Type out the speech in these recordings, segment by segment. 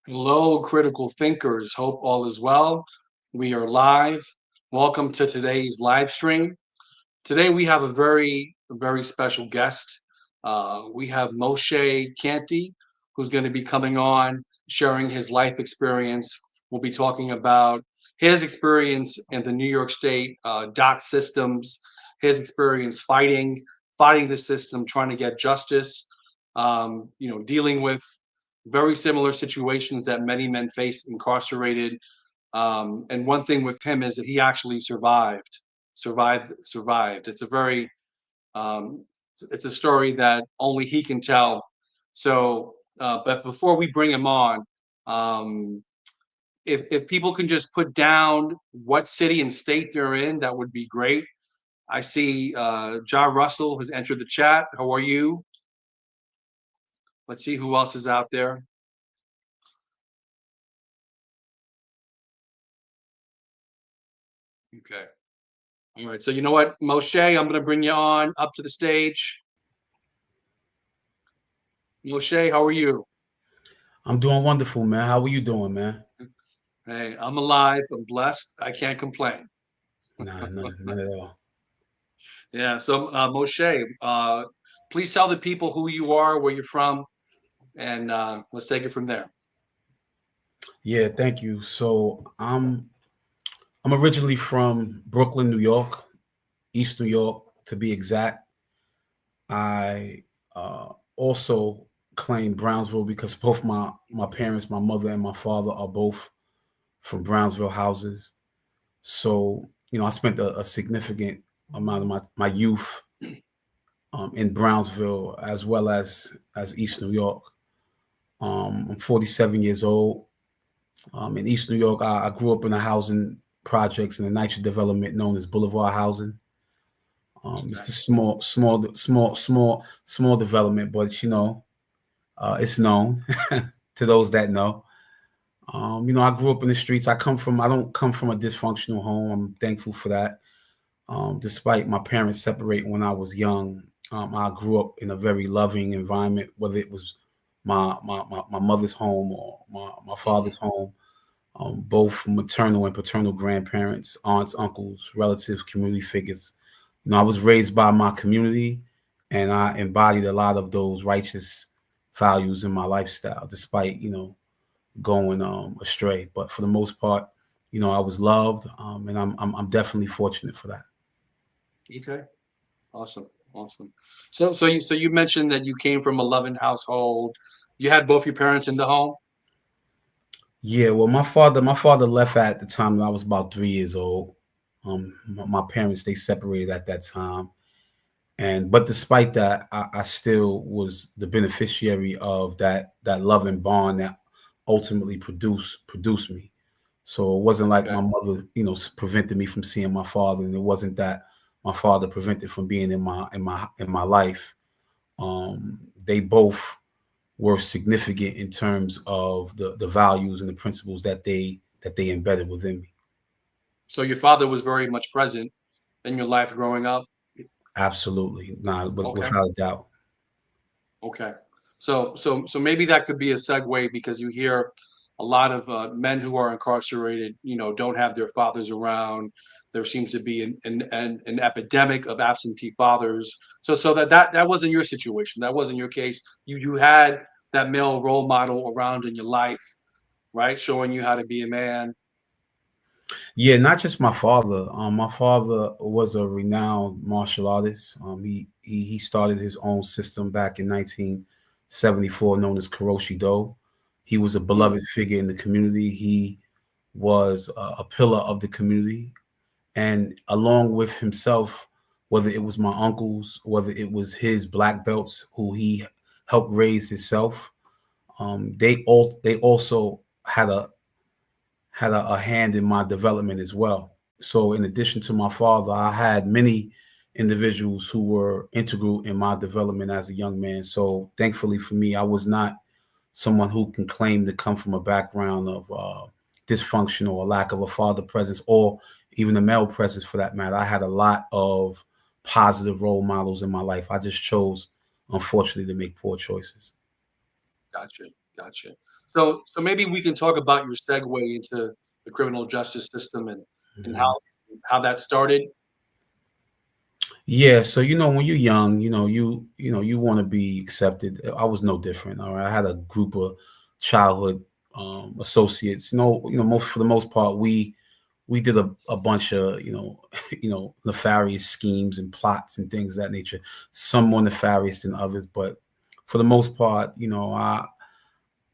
Hello, critical thinkers. Hope all is well. We are live. Welcome to today's live stream. Today we have a very special guest. We have Moshe Canty, who's going to be coming on, sharing his life experience. We'll be talking about his experience in the New York State dock systems, his experience fighting the system, trying to get justice. Dealing with very similar situations that many men face incarcerated. And one thing with him is that he actually survived. It's a very it's a story that only he can tell. So, but before we bring him on, um, if people can just put down what city and state they're in, that would be great. I see Ja Russell has entered the chat. How are you? Let's see who else is out there. Okay. All right. So you know what, Moshe, I'm going to bring you on up to the stage. Moshe, how are you? I'm doing wonderful, man. How are you doing, man? Hey, I'm alive. I'm blessed. I can't complain. Nah, none at all. Yeah. So, Moshe, please tell the people who you are, where you're from, and let's take it from there. Yeah, thank you. So I'm originally from Brooklyn, New York, East New York to be exact. I also claim Brownsville because both my parents, my mother and my father, are both from Brownsville houses. So I spent a significant amount of my youth in Brownsville as well as East New York. I'm 47 years old. In East New York, I grew up in a housing projects in the nitrogen development known as Boulevard Housing. Okay. It's a small development, but it's known to those that know. I grew up in the streets. I don't come from a dysfunctional home. I'm thankful for that. Despite my parents separating when I was young, I grew up in a very loving environment, whether it was my mother's home or my Hmm. father's home, both maternal and paternal grandparents, aunts, uncles, relatives, community figures. I was raised by my community, and I embodied a lot of those righteous values in my lifestyle, despite going astray. But for the most part, I was loved, and I'm definitely fortunate for that. Okay. Awesome. Awesome. So you mentioned that you came from a loving household. You had both your parents in the home. Yeah, well, my father left at the time that I was about 3 years old. My parents they separated at that time, and but despite that, I still was the beneficiary of that love and bond that ultimately produced me. So it wasn't like Okay. my mother, prevented me from seeing my father, and it wasn't that my father prevented from being in my life. They both were significant in terms of the values and the principles that they embedded within me. So your father was very much present in your life growing up. Absolutely, nah, but Okay. without a doubt. Okay. So maybe that could be a segue because you hear a lot of men who are incarcerated, don't have their fathers around. There seems to be an epidemic of absentee fathers. So that wasn't your situation. That wasn't your case. You had that male role model around in your life, right? Showing you how to be a man. Yeah, not just my father. My father was a renowned martial artist. He started his own system back in 1974, known as Karoshi Do. He was a Mm, beloved figure in the community. He was a pillar of the community, and along with himself, whether it was my uncles, whether it was his black belts who he helped raise himself, they also had a hand in my development as well. So, in addition to my father, I had many individuals who were integral in my development as a young man. So, thankfully for me, I was not someone who can claim to come from a background of dysfunction or a lack of a father presence or even a male presence for that matter. I had a lot of positive role models in my life. I just chose, unfortunately, to make poor choices. gotcha. Gotcha. So maybe we can talk about your segue into the criminal justice system and Mhm. how that started. Yeah, so when you're young, you want to be accepted. I was no different. All right, I had a group of childhood associates. Most for the most part, we did a bunch of nefarious schemes and plots and things of that nature. Some more nefarious than others, but for the most part, I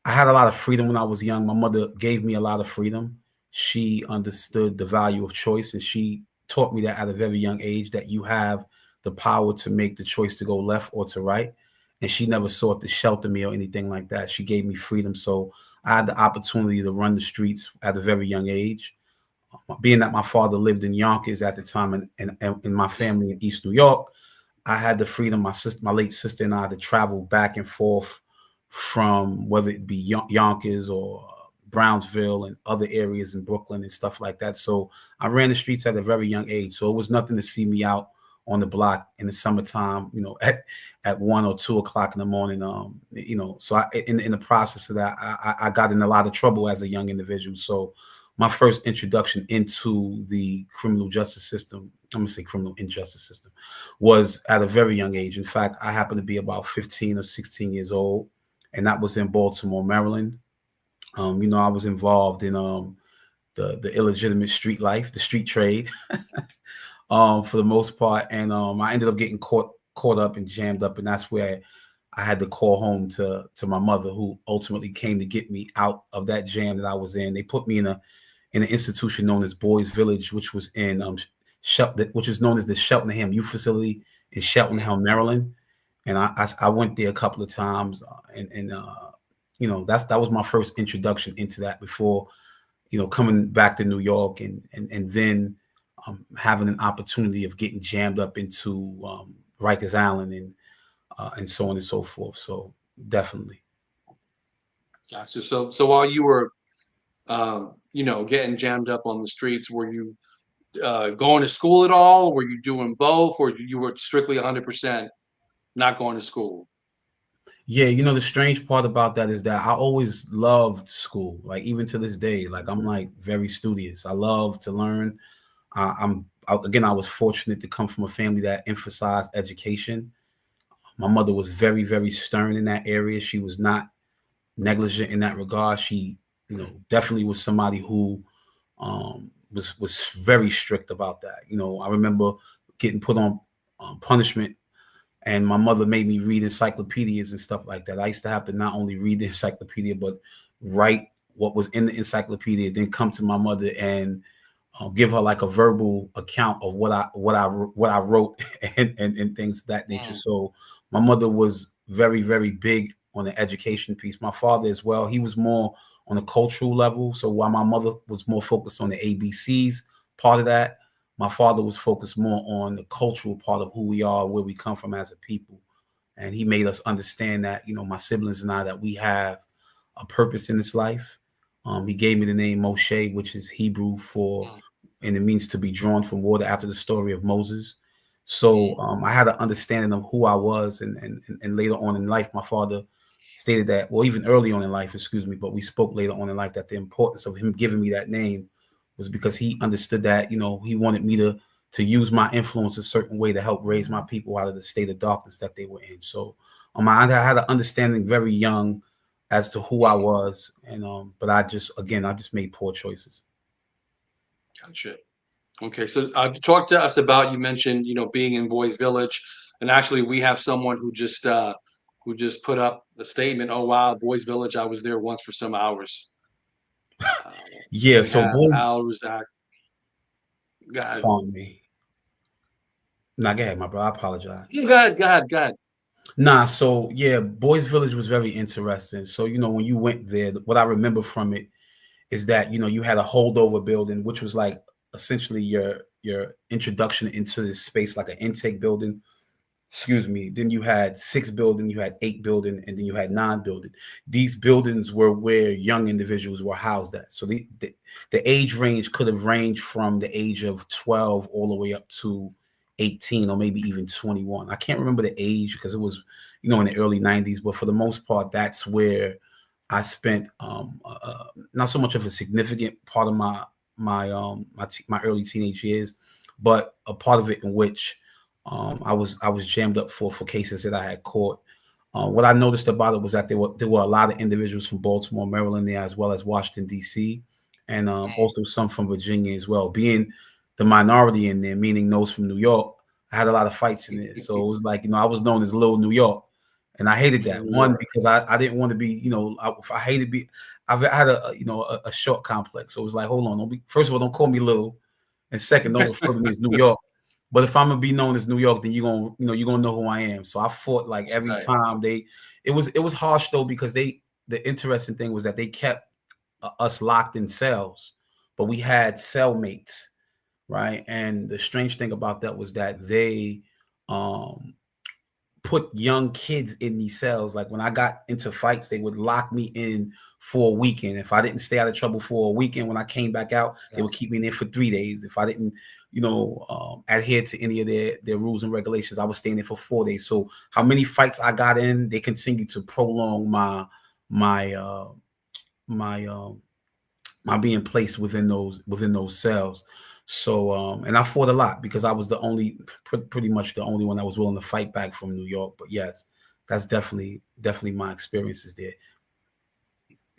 had a lot of freedom when I was young. My mother gave me a lot of freedom. She understood the value of choice, and she taught me that at a very young age that you have the power to make the choice to go left or to right. And she never sought to shelter me or anything like that. She gave me freedom. So I had the opportunity to run the streets at a very young age. Being that my father lived in Yonkers at the time and my Mm, family in East New York, I had the freedom, my late sister and I, to travel back and forth from whether it be Yonkers or Brownsville and other areas in Brooklyn and stuff like that. So I ran the streets at a very young age. So it was nothing to see me out on the block in the summertime, at 1 or 2 o'clock in the morning. So in the process of that, I got in a lot of trouble as a young individual. So my first introduction into the criminal justice system, I'm gonna say criminal injustice system, was at a very young age. In fact, I happened to be about 15 or 16 years old, and that was in Baltimore, Maryland. I was involved in the illegitimate street life, the street trade, for the most part, and I ended up getting caught up and jammed up, and that's where I had to call home to my mother, who ultimately came to get me out of that jam that I was in. They put me in an institution known as Boys Village, which was in which is known as the Cheltenham Youth Facility in mm. Cheltenham, Maryland. And I went there a couple of times, and that was my first introduction into that before coming back to New York and then having an opportunity of getting jammed up into Rikers Island and so on and so forth. So definitely. Gotcha. So while you were getting jammed up on the streets, were you going to school at all? Were you doing both, or you were strictly 100% not going to school? Yeah, the strange part about that is that I always loved school. Like even to this day, like I'm like very studious. I love to learn. Again, I was fortunate to come from a family that emphasized education. My mother was very, very stern in that area. She was not negligent in that regard. She, definitely was somebody who was very strict about that. I remember getting put on punishment, and my mother made me read encyclopedias and stuff like that. I used to have to not only read the encyclopedia but write what was in the encyclopedia, then come to my mother and give her like a verbal account of what I wrote and things of that nature. Mm, So my mother was very, very big on the education piece. My father as well. He was more on a cultural level. So while my mother was more focused on the ABCs part of that, my father was focused more on the cultural part of who we are, where we come from as a people. And he made us understand that, my siblings and I, that we have a purpose in this life. He gave me the name Moshe, which is Hebrew for, mm, and it means to be drawn from water, after the story of Moses. So mm, I had an understanding of who I was, and later on in life, my father stated that, well, even early on in life, excuse me, but we spoke later on in life that the importance of him giving me that name was because he understood that, he wanted me to use my influence a certain way to help raise my people out of the state of darkness that they were in. So I had an understanding very young as to who I mm. was, and but I just made poor choices. Gotcha. Okay, so talk to us about, you mentioned, being in Boys Village, and actually we have someone who just put up a statement. Oh wow, Boys Village, I was there once for some hours. Uh, Yeah, we so have boys, Al Razak. God, pardon me. Nah, go ahead, my bro. I apologize. go ahead, go ahead, go ahead. Nah, so yeah, Boys Village was very interesting. So when you went there, what I remember from it is that you had a holdover building, which was like essentially your introduction into this space, like an intake building. Excuse me. Then you had 6 building, you had 8 building, and then you had 9 building. These buildings were where young individuals were housed at. So the age range could have ranged from the age of 12 all the way up to 18 or maybe even 21. I can't remember the age because it was in the early 90s, but for the most part, that's where I spent not so much of a significant part of my early teenage years, but a part of it in which I was jammed up for cases that I had caught. What I noticed about it was that there were a lot of individuals from Baltimore, Maryland there, as well as Washington D.C., and also some from Virginia as well. Being the minority in there, meaning those from New York, I had a lot of fights in there. So it was like, I was known as Little New York, and I hated that. New One, York. because I didn't want to be, I hated be. I've had a short complex. So it was like, hold on, first of all, don't call me Little, and second, don't refer to me as New York. But if I'm gonna be known as New York, then you're gonna know who I am. So I fought like every Right. time it was harsh though, because the interesting thing was that they kept us locked in cells, but we had cellmates, right? And the strange thing about that was that they um put young kids in these cells. Like when I got into fights, they would lock me in for a weekend. If I didn't stay out of trouble for a weekend, when I came back out, they would keep me in there for 3 days. If I didn't, adhere to any of their rules and regulations, I was staying there for 4 days. So how many fights I got in, they continued to prolong my my my being placed within those cells. So and I fought a lot because I was pretty much the only one that was willing to fight back from New York. But yes, that's definitely my experiences there.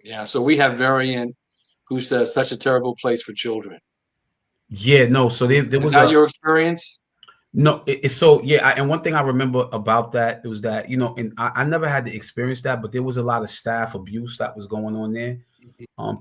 Yeah. So we have Variant, who says such a terrible place for children. Yeah, no. So there Is was that a your experience? no. It's so yeah. And one thing I remember about that was that and I never had to experience that, but there was a lot of staff abuse that was going on there.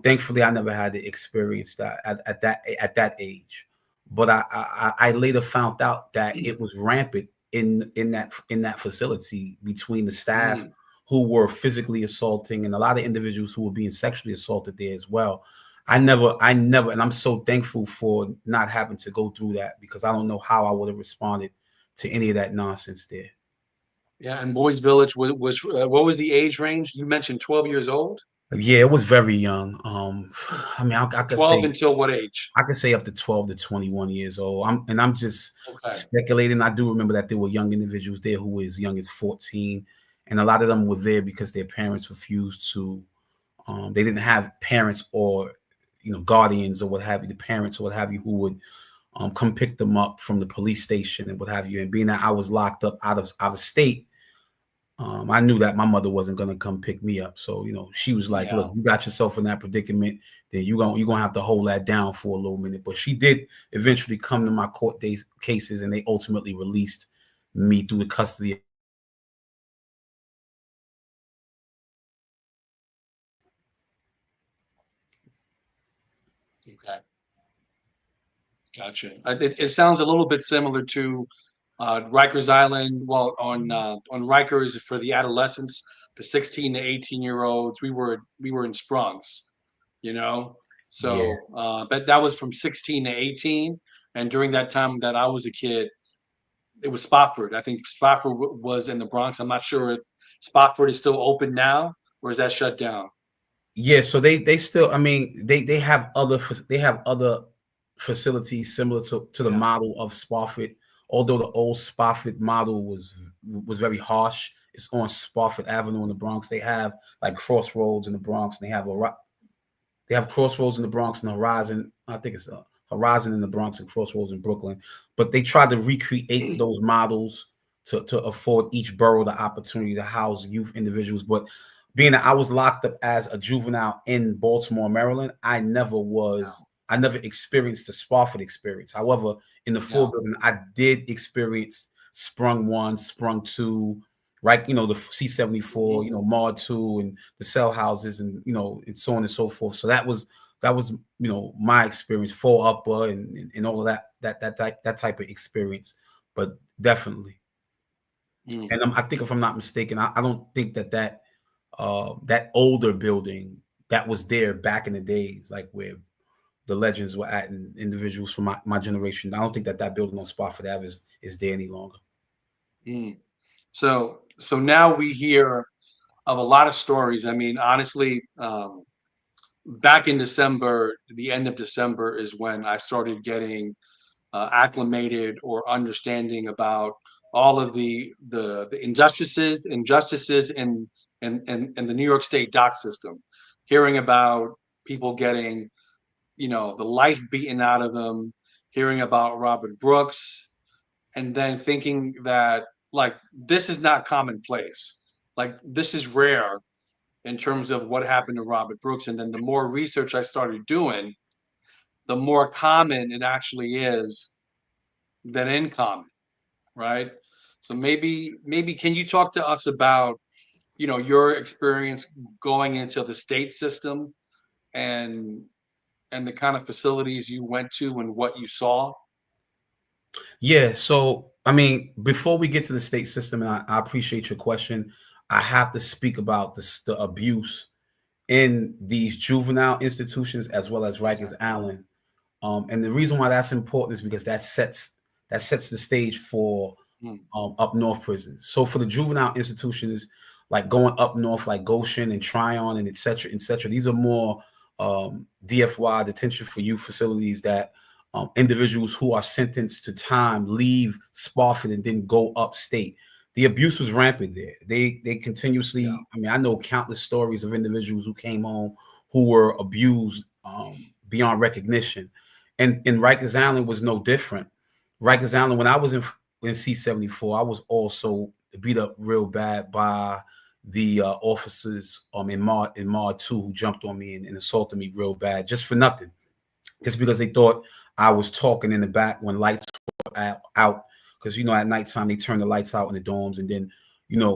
Thankfully, I never had to experience that at that age, but I later found out that it was rampant in that facility between the staff Mm. who were physically assaulting and a lot of individuals who were being sexually assaulted there as well. I never, and I'm so thankful for not having to go through that because I don't know how I would have responded to any of that nonsense there. Yeah. And Boys Village was what was the age range? You mentioned 12 years old. Yeah, it was very young. I mean, I could 12 say until what age? I could say up to 12 to 21 years old. I'm just Okay. speculating. I do remember that there were young individuals there who were as young as 14, and a lot of them were there because their parents refused to. They didn't have parents or guardians or what have you, the parents or what have you, who would come pick them up from the police station and what have you. And being that I was locked up out of state, I knew that my mother wasn't gonna come pick me up. So, she was like, Yeah. "Look, you got yourself in that predicament, then you're gonna have to hold that down for a little minute." But she did eventually come to my court days cases, and they ultimately released me through the custody. Okay. Gotcha. It sounds a little bit similar to Rikers Island. Well, on Rikers for the adolescents, the 16 to 18-year-olds, we were in Sprungs, you know. Yeah, So, but that was from 16 to 18, and during that time that I was a kid, it was Spofford. I think Spofford was in the Bronx. I'm not sure if Spofford is still open now or is that shut down. yeah. So they still, I mean, they have other facilities similar to the Yeah. model of Spofford. Although the old Spofford model was very harsh. It's on Spofford Avenue in the Bronx. They have like Crossroads in the Bronx, and they have Crossroads in the Bronx and Horizon. I think it's Horizon in the Bronx and Crossroads in Brooklyn. But they tried to recreate those models to afford each borough the opportunity to house youth individuals. But being that I was locked up as a juvenile in Baltimore, Maryland, I never experienced the Spofford experience. However, in the Yeah. full building, I did experience Sprung One, Sprung Two, right? The C-74, Mhm. Mod 2, and the cell houses, and so on and so forth. So that was my experience, full upper, and all of that type of experience. But definitely, Mm. and I think if I'm not mistaken, I don't think that older building that was there back in the days, like where the legends were at, and individuals from my generation. I don't think that building on Spofford Ave is there any longer. Mm. So now we hear of a lot of stories. I mean, honestly, back in December, the end of December is when I started getting acclimated or understanding about all of the injustices in in the New York State dock system, hearing about people getting, the life beaten out of them, hearing about Robert Brooks, and then thinking that, like, this is not commonplace. Like, this is rare in terms of what happened to Robert Brooks. And then the more research I started doing, the more common it actually is than uncommon, right? So maybe can you talk to us about, your experience going into the state system, and the kind of facilities you went to and what you saw? Yeah. So, I mean, before we get to the state system, and I appreciate your question, I have to speak about the abuse in these juvenile institutions as well as Rikers Okay. Island. And the reason why that's important is because that sets the stage for Mm, up north prisons. So for the juvenile institutions, like going up north, like Goshen and Tryon and et cetera, et cetera, these are more DFY, detention for youth facilities, that individuals who are sentenced to time leave Spofford and then go upstate. The abuse was rampant there. They yeah. continuously, I mean, I know countless stories of individuals who came home who were abused beyond recognition. And Rikers Island was no different. Rikers Island, when I was in C-74, I was also beat up real bad by the officers in Mar 2 who jumped on me and assaulted me real bad just for nothing, just because they thought I was talking in the back when lights were out. Because at nighttime they turn the lights out in the dorms, and then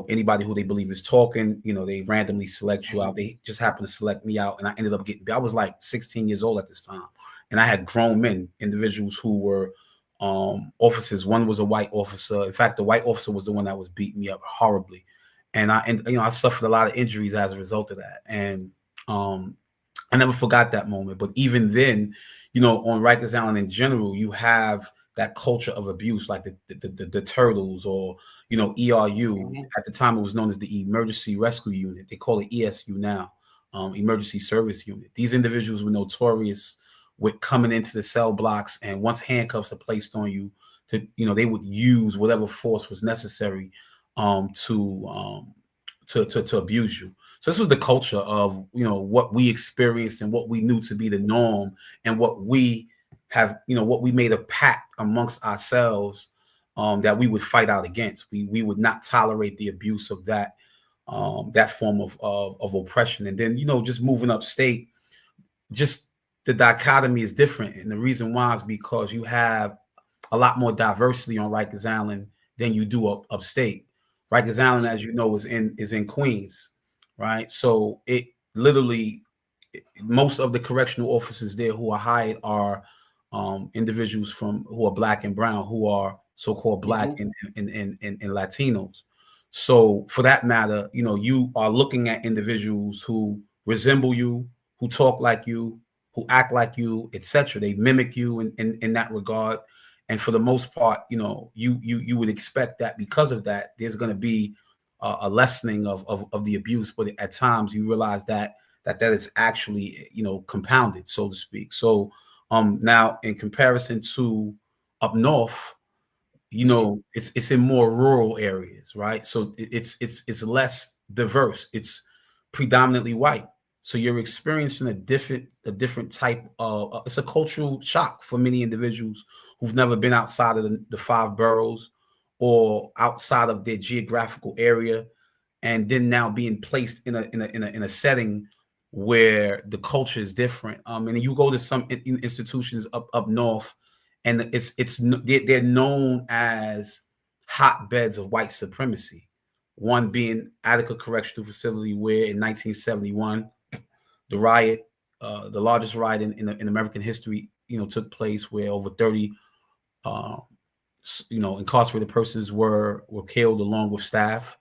anybody who they believe is talking, they randomly select you out. Mhm. They just happened to select me out, and I ended up I was like 16 years old at this time, and I had grown men, individuals who were officers. One was a white officer. In fact, the white officer was the one that was beating me up horribly, and I suffered a lot of injuries as a result of that. And I never forgot that moment. But even then, on Rikers Island in general, you have that culture of abuse, like the Turtles, or ERU. Mhm. At the time, it was known as the Emergency Rescue Unit. They call it ESU now, Emergency Service Unit. These individuals were notorious with coming into the cell blocks, and once handcuffs are placed on you, they would use whatever force was necessary to abuse you. So this was the culture of what we experienced and what we knew to be the norm, and what we made a pact amongst ourselves, that we would fight out against. We would not tolerate the abuse of that form of oppression. And then just moving upstate, just the dichotomy is different, and the reason why is because you have a lot more diversity on Rikers Island than you do upstate. Rikers Island, as you know, is in Queens, right? So it literally, most of the correctional officers there who are hired are individuals who are black and brown, who are so-called black Mhm. and Latinos. So for that matter, you are looking at individuals who resemble you, who talk like you, who act like you, etc. They mimic you in that regard. And for the most part, you would expect that because of that, there's going to be a lessening of the abuse. But at times, you realize that is actually compounded, so to speak. So now, in comparison to up north, Mhm. it's in more rural areas, right? So it's less diverse. It's predominantly white. So you're experiencing a different type of it's a cultural shock for many individuals who've never been outside of the five boroughs or outside of their geographical area, and then now being placed in a setting where the culture is different. And you go to some institutions up north, and they're known as hotbeds of white supremacy. One being Attica Correctional Facility, where in 1971 the riot, the largest riot in American history, took place, where over 30 uh, incarcerated persons were killed along with staff,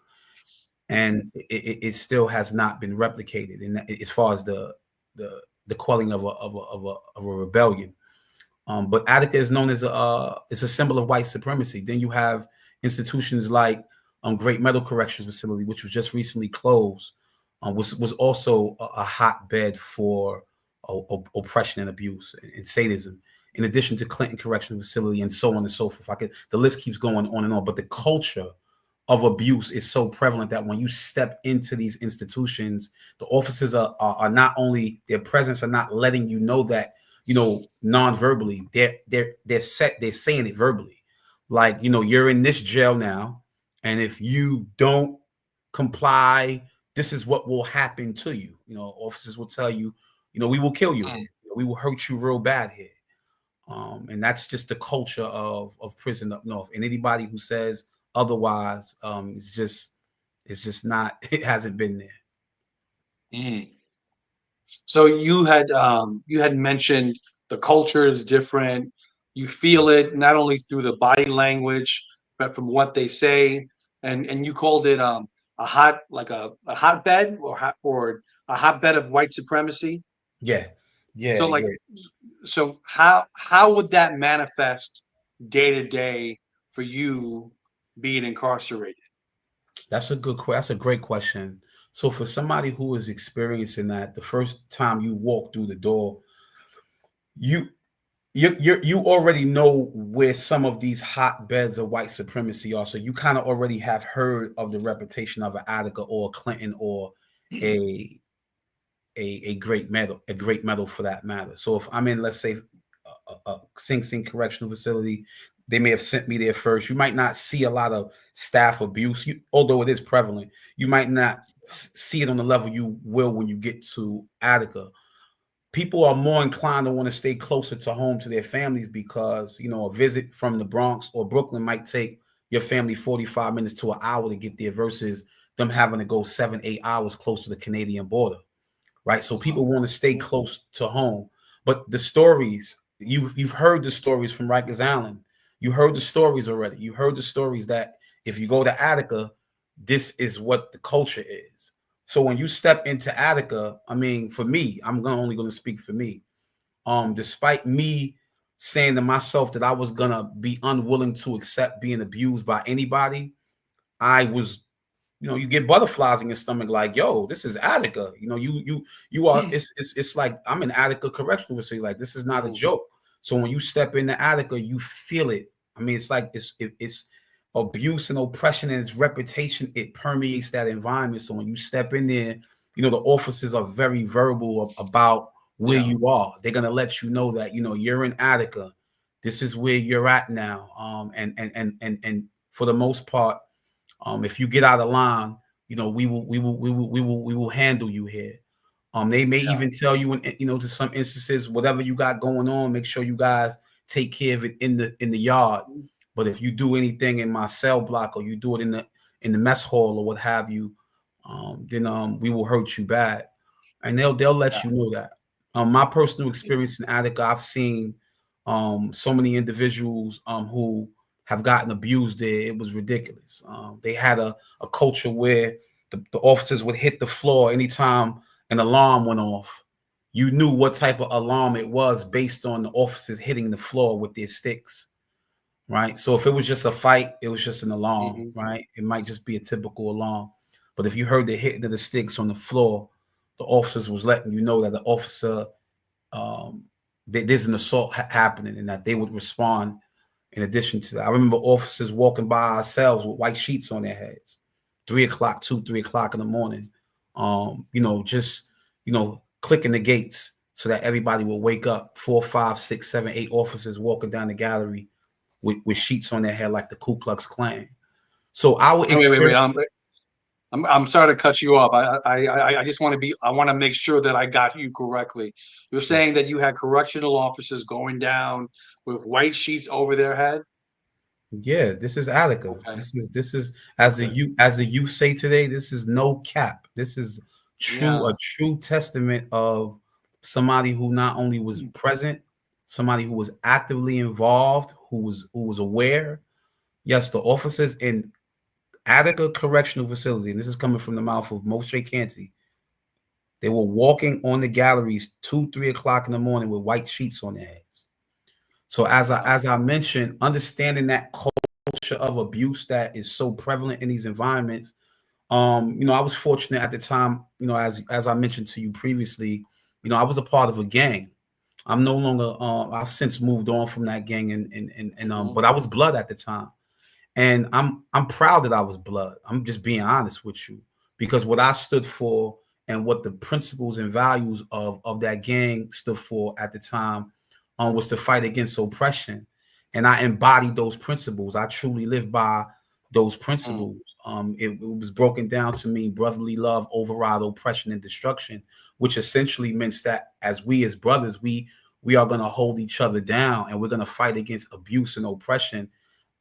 and it still has not been replicated. And as far as the quelling of a rebellion, but Attica is known as it's a symbol of white supremacy. Then you have institutions like Great Meadow Corrections Facility, which was just recently closed, was also a hotbed for oppression and abuse and sadism. In addition to Clinton Correctional Facility and so on and so forth, the list keeps going on and on. But the culture of abuse is so prevalent that when you step into these institutions, the officers are not only, their presence are not letting you know that, non-verbally, they're saying it verbally. Like, you're in this jail now, and if you don't comply, this is what will happen to you. Officers will tell you, we will kill you here. We will hurt you real bad here. And that's just the culture of prison up north. And anybody who says otherwise, it's just not. It hasn't been there. Mm. So you had mentioned the culture is different. You feel it not only through the body language, but from what they say. And you called it a a hotbed or a hotbed of white supremacy. Yeah, yeah, So like yeah. so how would that manifest day to day for you being incarcerated? That's a great question. So for somebody who is experiencing that, the first time you walk through the door, you you already know where some of these hotbeds of white supremacy are. So you kind of already have heard of the reputation of an Attica or a Clinton or a a great medal for that matter. So if I'm in, let's say, a Sing Sing correctional facility, they may have sent me there first. You might not see a lot of staff abuse, although it is prevalent. You might not see it on the level you will when you get to Attica. People are more inclined to want to stay closer to home to their families because, a visit from the Bronx or Brooklyn might take your family 45 minutes to an hour to get there versus them having to go 7, 8 hours close to the Canadian border. Right. So people want to stay close to home. But the stories, you've heard the stories from Rikers Island. You heard the stories already. You heard the stories that if you go to Attica, this is what the culture is. So when you step into Attica, I mean, for me, only going to speak for me. Despite me saying to myself that I was gonna be unwilling to accept being abused by anybody, I was, you get butterflies in your stomach, like, yo, this is Attica. You are. It's like I'm in Attica correctional facility. Like, this is not a joke. So when you step into Attica, you feel it. I mean, it's like it's abuse and oppression and its reputation. It permeates that environment. So when you step in there, the officers are very verbal about where Yeah. you are. They're gonna let you know that you're in Attica. This is where you're at now. And for the most part, if you get out of line, we will handle you here. They may Yeah. even tell you, to some instances, whatever you got going on, make sure you guys take care of it in the yard. But if you do anything in my cell block or you do it in the mess hall or what have you, then we will hurt you bad, and they'll let you know that. My personal experience in Attica, I've seen so many individuals who have gotten abused there. It was ridiculous. They had a culture where the officers would hit the floor anytime an alarm went off. You knew what type of alarm it was based on the officers hitting the floor with their sticks, right? So if it was just a fight, it was just an alarm, Mm-hmm. right? It might just be a typical alarm. But if you heard the hitting of the sticks on the floor, the officers was letting you know that the officer, there's an assault happening and that they would respond in addition to that. I remember officers walking by ourselves with white sheets on their heads, 3 o'clock, 3 o'clock in the morning. Just clicking the gates so that everybody will wake up. 4, 5, 6, 7, 8 officers walking down the gallery with sheets on their head like the Ku Klux Klan. So our Wait. experience. I'm sorry to cut you off. I just want to be. I want to make sure that I got you correctly. You're saying that you had correctional officers going down with white sheets over their head. Yeah, this is Attica. Okay. This is as the Okay. youth say today. This is no cap. This is a Yeah. true testament of somebody who not only was present, somebody who was actively involved, who was aware. Yes, the officers in Attica Correctional Facility, and this is coming from the mouth of Moshe Canty. They were walking on the galleries 2, 3 o'clock in the morning with white sheets on their heads. So as I mentioned, understanding that culture of abuse that is so prevalent in these environments. I was fortunate at the time, as I mentioned to you previously, I was a part of a gang. I'm no longer I've since moved on from that gang, and but I was blood at the time. And I'm proud that I was blood. I'm just being honest with you, because what I stood for and what the principles and values of that gang stood for at the time was to fight against oppression. And I embodied those principles. I truly lived by those Mm, principles. It was broken down to me: brotherly love override oppression and destruction, which essentially means that as brothers, we are going to hold each other down, and we're going to fight against abuse and oppression,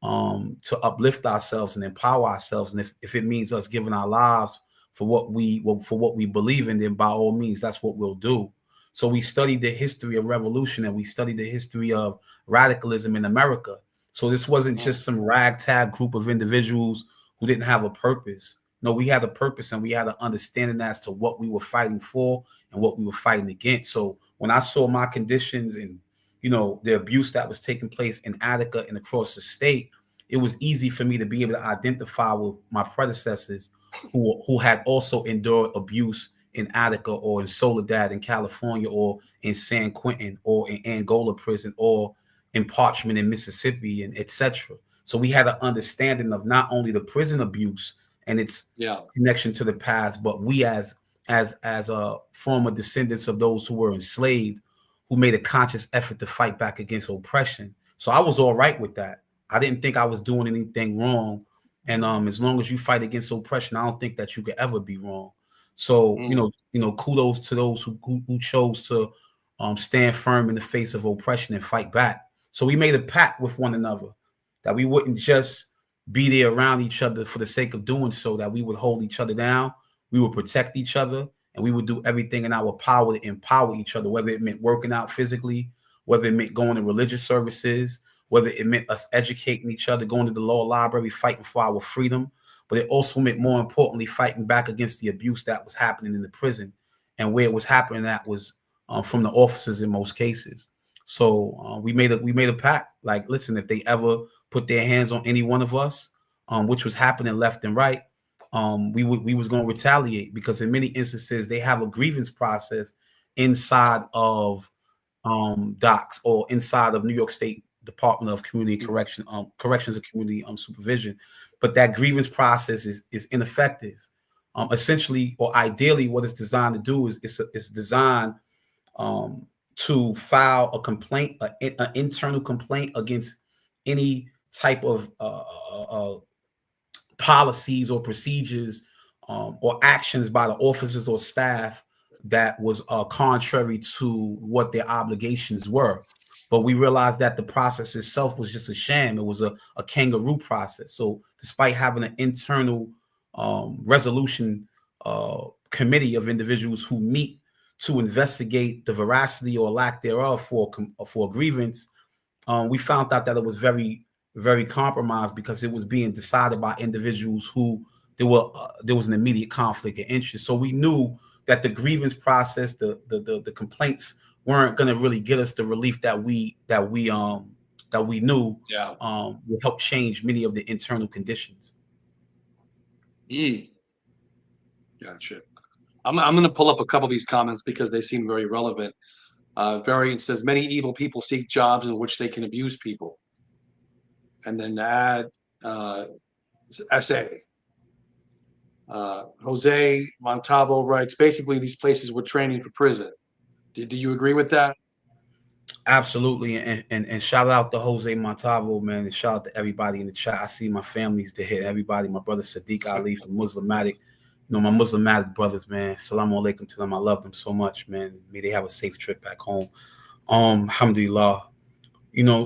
to uplift ourselves and empower ourselves. And if it means us giving our lives for what we believe in, then by all means, that's what we'll do. So we studied the history of revolution, and we studied the history of radicalism in America. So this wasn't mm, just some ragtag group of individuals who didn't have a purpose. No, we had a purpose, and we had an understanding as to what we were fighting for and what we were fighting against. So when I saw my conditions and, the abuse that was taking place in Attica and across the state, it was easy for me to be able to identify with my predecessors who had also endured abuse in Attica or in Soledad in California or in San Quentin or in Angola prison or in Parchment in Mississippi, and etc. So we had an understanding of not only the prison abuse and its yeah. connection to the past, but we as a former descendants of those who were enslaved, who made a conscious effort to fight back against oppression. So I was all right with that. I didn't think I was doing anything wrong. And as long as you fight against oppression, I don't think that you could ever be wrong. So, Mm, kudos to those who chose to stand firm in the face of oppression and fight back. So we made a pact with one another that we wouldn't just be there around each other for the sake of doing so, that we would hold each other down, we would protect each other, and we would do everything in our power to empower each other, whether it meant working out physically, whether it meant going to religious services, whether it meant us educating each other, going to the law library, fighting for our freedom. But it also meant, more importantly, fighting back against the abuse that was happening in the prison, and where it was happening, that was from the officers in most cases. So we made a pact. Like, listen, if they ever put their hands on any one of us, which was happening left and right, we was going to retaliate, because in many instances they have a grievance process inside of DOCCS, or inside of New York State Department of Community mm, Correction, Corrections and Community Supervision. But that grievance process is ineffective. Essentially, or ideally, what it's designed to do is it's designed um, to file a complaint, an internal complaint against any type of policies or procedures, or actions by the officers or staff that was contrary to what their obligations were. But we realized that the process itself was just a sham. It was a kangaroo process. So despite having an internal resolution committee of individuals who meet to investigate the veracity or lack thereof for a grievance, we found out that it was very, very compromised, because it was being decided by individuals who there was an immediate conflict of interest. So we knew that the grievance process, the complaints, weren't going to really get us the relief that we knew yeah. would help change many of the internal conditions. Mm, gotcha. I'm going to pull up a couple of these comments because they seem very relevant. Variant says many evil people seek jobs in which they can abuse people. And then add uh, essay. Jose Montalvo writes, basically these places were training for prison. Do you agree with that? Absolutely, and shout out to Jose Montalvo, man, and shout out to everybody in the chat. I see my family's there, everybody, my brother Sadiq Ali from Muslimitic, my Muslimitic brothers, man. Salaam alaikum to them. I love them so much, man. May they have a safe trip back home. Alhamdulillah.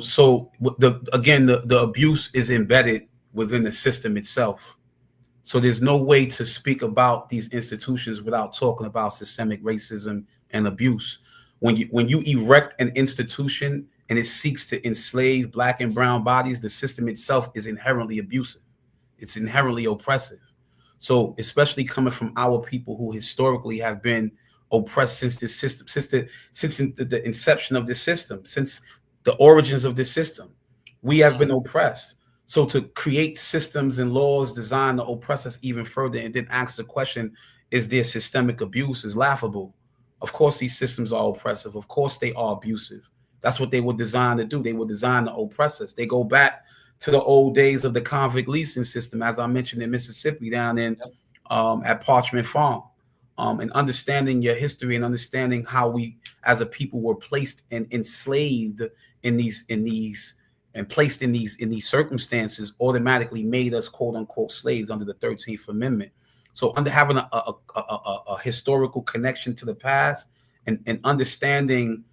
So the abuse is embedded within the system itself. So there's no way to speak about these institutions without talking about systemic racism and abuse. When you erect an institution and it seeks to enslave black and brown bodies, the system itself is inherently abusive. It's inherently oppressive. So, especially coming from our people who historically have been oppressed since this system, since the inception of this system, since the origins of this system, we have been Mm, oppressed. So, to create systems and laws designed to oppress us even further, and then ask the question, is there systemic abuse, is laughable. Of course, these systems are oppressive. Of course, they are abusive. That's what they were designed to do. They were designed to oppress us. They go back to the old days of the convict leasing system, as I mentioned in Mississippi, down in Yep. at Parchment Farm, and understanding your history and understanding how we as a people were placed and enslaved in these and placed in these circumstances automatically made us quote unquote slaves under the 13th Amendment. So under having a historical connection to the past and understanding,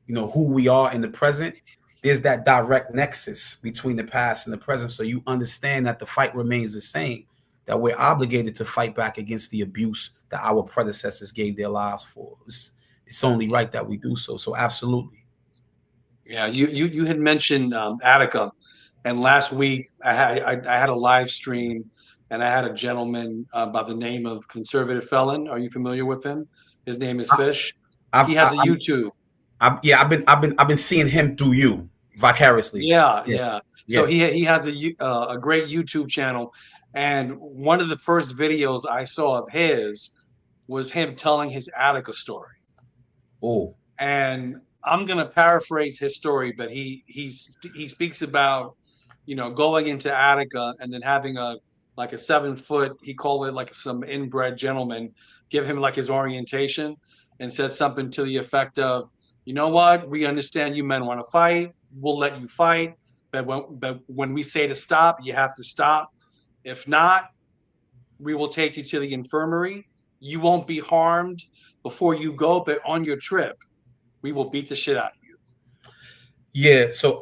who we are in the present, there's that direct nexus between the past and the present. So you understand that the fight remains the same, that we're obligated to fight back against the abuse that our predecessors gave their lives for. It's only right that we do so. So absolutely. Yeah, you had mentioned Attica, and last week I had a live stream, and I had a gentleman by the name of Conservative Felon. Are you familiar with him? His name is I, Fish. He I, has I, a I'm, YouTube. yeah, I've been seeing him through you vicariously. Yeah, Yeah, yeah. So yeah. he has a great YouTube channel, and one of the first videos I saw of his was him telling his Attica story. Oh, And I'm gonna paraphrase his story, but he speaks about, going into Attica and then having a like a 7 foot, he called it like some inbred gentleman, give him like his orientation and said something to the effect of, you know what, we understand you men want to fight, we'll let you fight, but when we say to stop, you have to stop. If not, we will take you to the infirmary. You won't be harmed before you go, but on your trip we will beat the shit out of you. yeah. So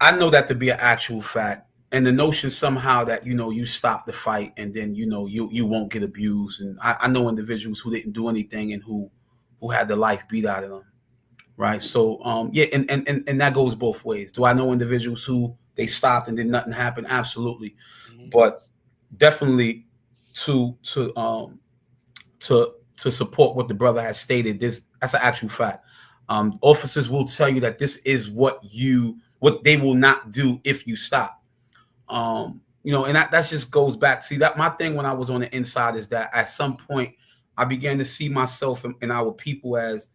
I know that to be an actual fact, and the notion somehow that you stop the fight and then you won't get abused. And I know individuals who didn't do anything and who had the life beat out of them. Right. So yeah, and that goes both ways. Do I know individuals who they stopped and then nothing happened? Absolutely. Mm-hmm. But definitely to to um to support what the brother has stated, that's an actual fact. Officers will tell you that this is what they will not do if you stop. And that just goes back. See, that my thing when I was on the inside is that at some point I began to see myself and our people as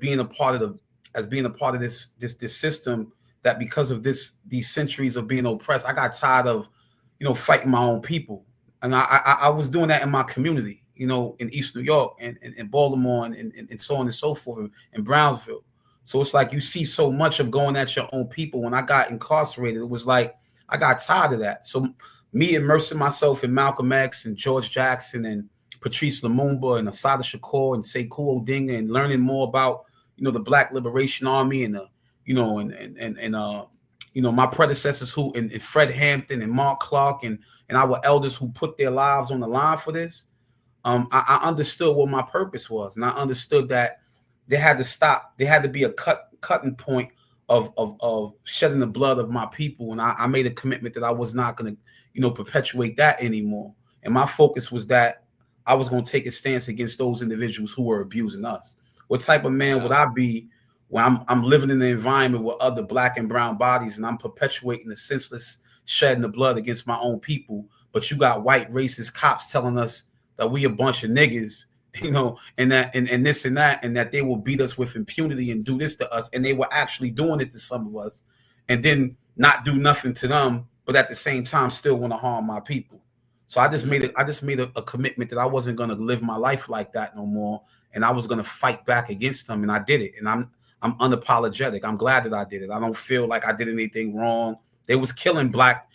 being a part of this system, that because of these centuries of being oppressed, I got tired of fighting my own people. And I was doing that in my community, in East New York and Baltimore and so on and so forth in Brownsville. So it's like you see so much of going at your own people. When I got incarcerated, it was like I got tired of that. So me immersing myself in Malcolm X and George Jackson and Patrice Lumumba and Assata Shakur and Sekou Odinga and learning more about the Black Liberation Army and my predecessors and Fred Hampton and Mark Clark and our elders who put their lives on the line for this. I understood what my purpose was, and I understood that they had to stop. There had to be a cutting point of shedding the blood of my people, and I made a commitment that I was not going to perpetuate that anymore. And my focus was that I was going to take a stance against those individuals who were abusing us. What type of man would Yeah. I be when I'm living in an environment with other Black and brown bodies and I'm perpetuating the senseless shedding the blood against my own people, but you got white racist cops telling us that we a bunch of niggas, and that and this and that they will beat us with impunity and do this to us, and they were actually doing it to some of us, and then not do nothing to them, but at the same time still want to harm my people. So I just made a commitment that I wasn't going to live my life like that no more, and I was going to fight back against them, and I did it, and I'm unapologetic. I'm glad that I did it. I don't feel like I did anything wrong. They were killing black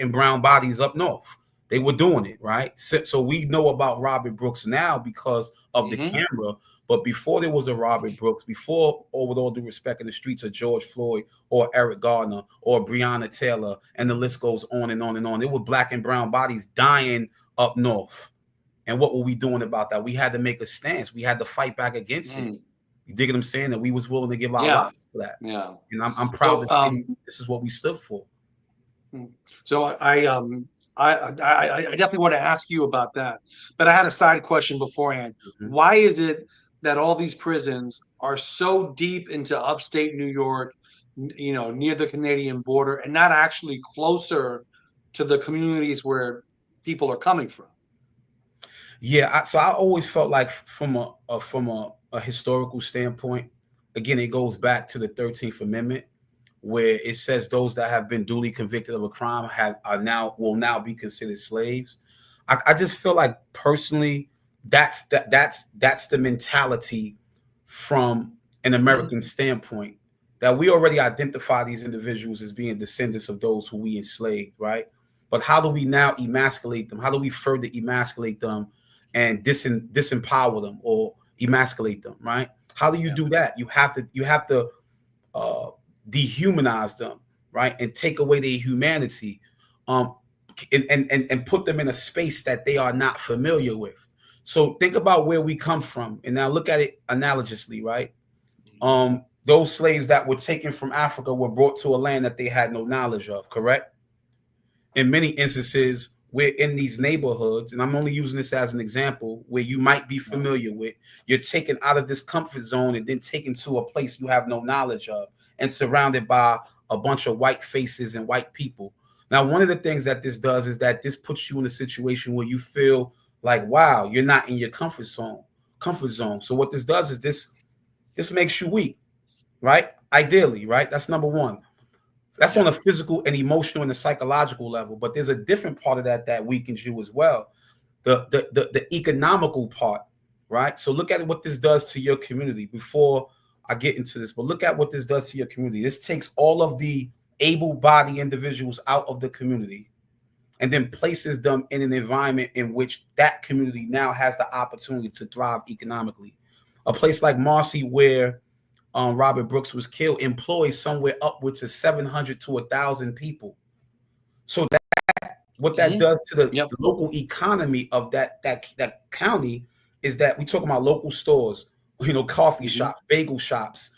and brown bodies up north. They were doing it, right? So we know about Robert Brooks now because of the Mm-hmm. camera. But before there was a Robert Brooks, before, or with all due respect, in the streets of George Floyd or Eric Gardner or Breonna Taylor, and the list goes on and on and on. There were Black and brown bodies dying up north. And what were we doing about that? We had to make a stance. We had to fight back against it. You dig what I'm saying? That we was willing to give our Yeah. lives for that. Yeah. And I'm proud So to say this is what we stood for. so I definitely want to ask you about that, but I had a side question beforehand. Mm-hmm. Why is it that all these prisons are so deep into upstate New York, near the Canadian border, and not actually closer to the communities where people are coming from? Yeah, so I always felt like from a historical standpoint, again, it goes back to the 13th Amendment, where it says those that have been duly convicted of a crime will now be considered slaves. I just feel like personally that's the mentality from an American standpoint, that we already identify these individuals as being descendants of those who we enslaved, right? But how do we now emasculate them? How do we further emasculate them and disempower them or emasculate them, right? How do you do that? You have to uh, dehumanize them, right, and take away their humanity, um, and put them in a space that they are not familiar with. So think about where we come from, and now look at it analogously, right? Those slaves that were taken from Africa were brought to a land that they had no knowledge of, correct? In many instances, we're in these neighborhoods, and I'm only using this as an example, where you might be familiar with, you're taken out of this comfort zone and then taken to a place you have no knowledge of and surrounded by a bunch of white faces and white people. Now, one of the things that this does is that this puts you in a situation where you feel like, wow, you're not in your comfort zone. So what this does is this makes you weak, right? Ideally, right? That's number one. That's on a physical and emotional and a psychological level. But there's a different part of that weakens you as well. The economical part, right? So look at what this does to your community before I get into this. But look at what this does to your community. This takes all of the able-bodied individuals out of the community and then places them in an environment in which that community now has the opportunity to thrive economically. A place like Marcy, where Robert Brooks was killed, employs somewhere upwards of 700 to 1,000 people. So what that does to the local economy of that county is that we talk about local stores, coffee shops, bagel shops,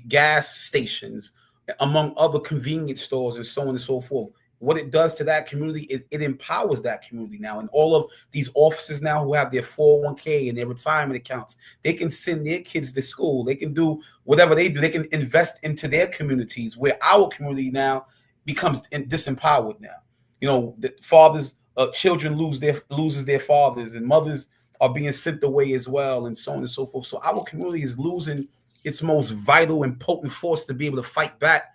gas stations, among other convenience stores, and so on and so forth. What it does to that community, it empowers that community now. And all of these officers now who have their 401k and their retirement accounts, they can send their kids to school. They can do whatever they do. They can invest into their communities, where our community now becomes disempowered now. The fathers, children loses their fathers, and mothers are being sent away as well, and so on and so forth. So our community is losing its most vital and potent force to be able to fight back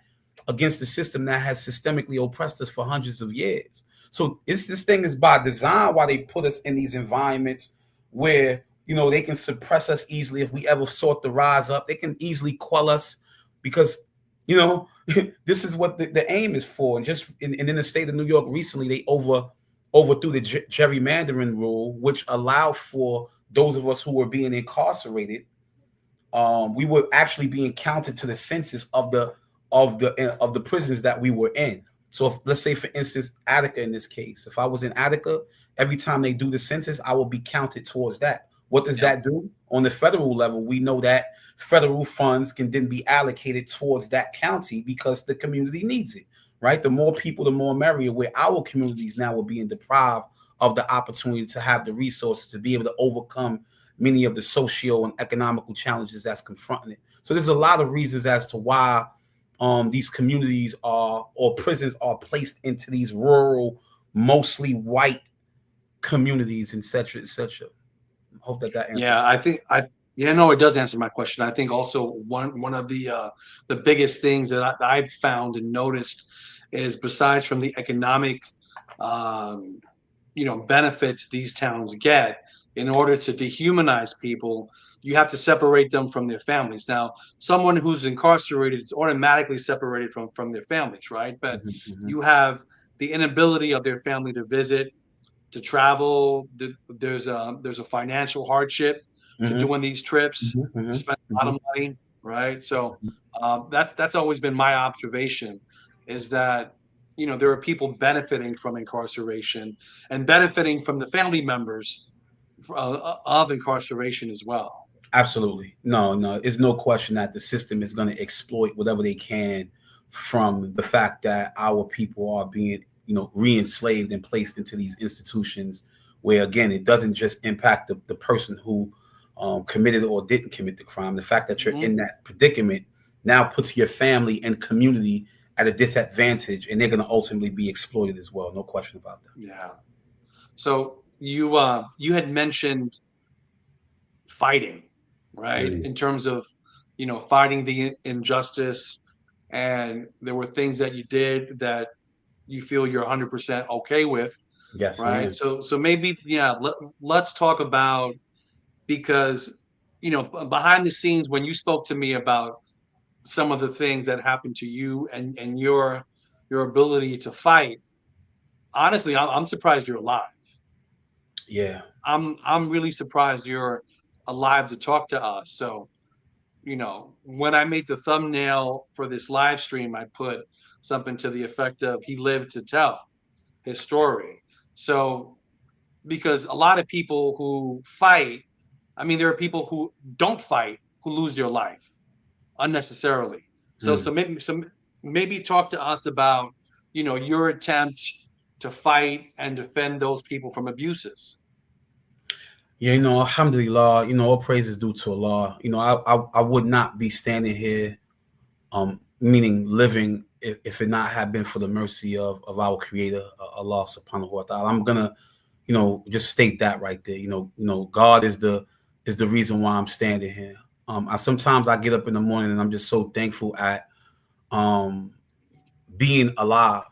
against the system that has systemically oppressed us for hundreds of years. So this thing is by design, why they put us in these environments where, they can suppress us easily. If we ever sought to rise up, they can easily quell us because, this is what the aim is for. And in the state of New York recently, they overthrew the gerrymandering rule, which allowed for those of us who were being incarcerated. We were actually being counted to the census of the prisons that we were in. So if, let's say, for instance, Attica in this case, if I was in Attica, every time they do the census, I will be counted towards that. What does that do? On the federal level, we know that federal funds can then be allocated towards that county because the community needs it, right? The more people, the more merrier, where our communities now are being deprived of the opportunity to have the resources to be able to overcome many of the socio and economical challenges that's confronting it. So there's a lot of reasons as to why these communities or prisons are placed into these rural, mostly white communities, et cetera, et cetera. I hope that answers. Yeah, I think it does answer my question. I think also one of the biggest things that I've found and noticed is, besides from the economic benefits these towns get, in order to dehumanize people, you have to separate them from their families. Now, someone who's incarcerated is automatically separated from their families, right? But you have the inability of their family to visit, to travel. There's a financial hardship to doing these trips. You spend a lot of money, right? So that's always been my observation, is that there are people benefiting from incarceration and benefiting from the family members of incarceration as well. Absolutely. No, it's no question that the system is going to exploit whatever they can from the fact that our people are being, re-enslaved and placed into these institutions where, again, it doesn't just impact the person who committed or didn't commit the crime. The fact that you're in that predicament now puts your family and community at a disadvantage, and they're going to ultimately be exploited as well. No question about that. Yeah. So you had mentioned fighting, right? In terms of, fighting the injustice, and there were things that you did that you feel you're 100% okay with, Yes, right? ma'am. So maybe, yeah, let's talk about, because behind the scenes when you spoke to me about some of the things that happened to you and your ability to fight, honestly, I'm surprised you're alive. Yeah. I'm really surprised you're alive to talk to us. So, when I made the thumbnail for this live stream, I put something to the effect of "He lived to tell his story." So, because a lot of people who fight, I mean, there are people who don't fight who lose their life unnecessarily. So, Mm. so maybe talk to us about, your attempt to fight and defend those people from abuses. Yeah, alhamdulillah, all praise is due to Allah. I would not be standing here, meaning living, if it not had been for the mercy of our creator, Allah subhanahu wa ta'ala. I'm gonna, just state that right there. God is the reason why I'm standing here. I sometimes I get up in the morning and I'm just so thankful at um being alive,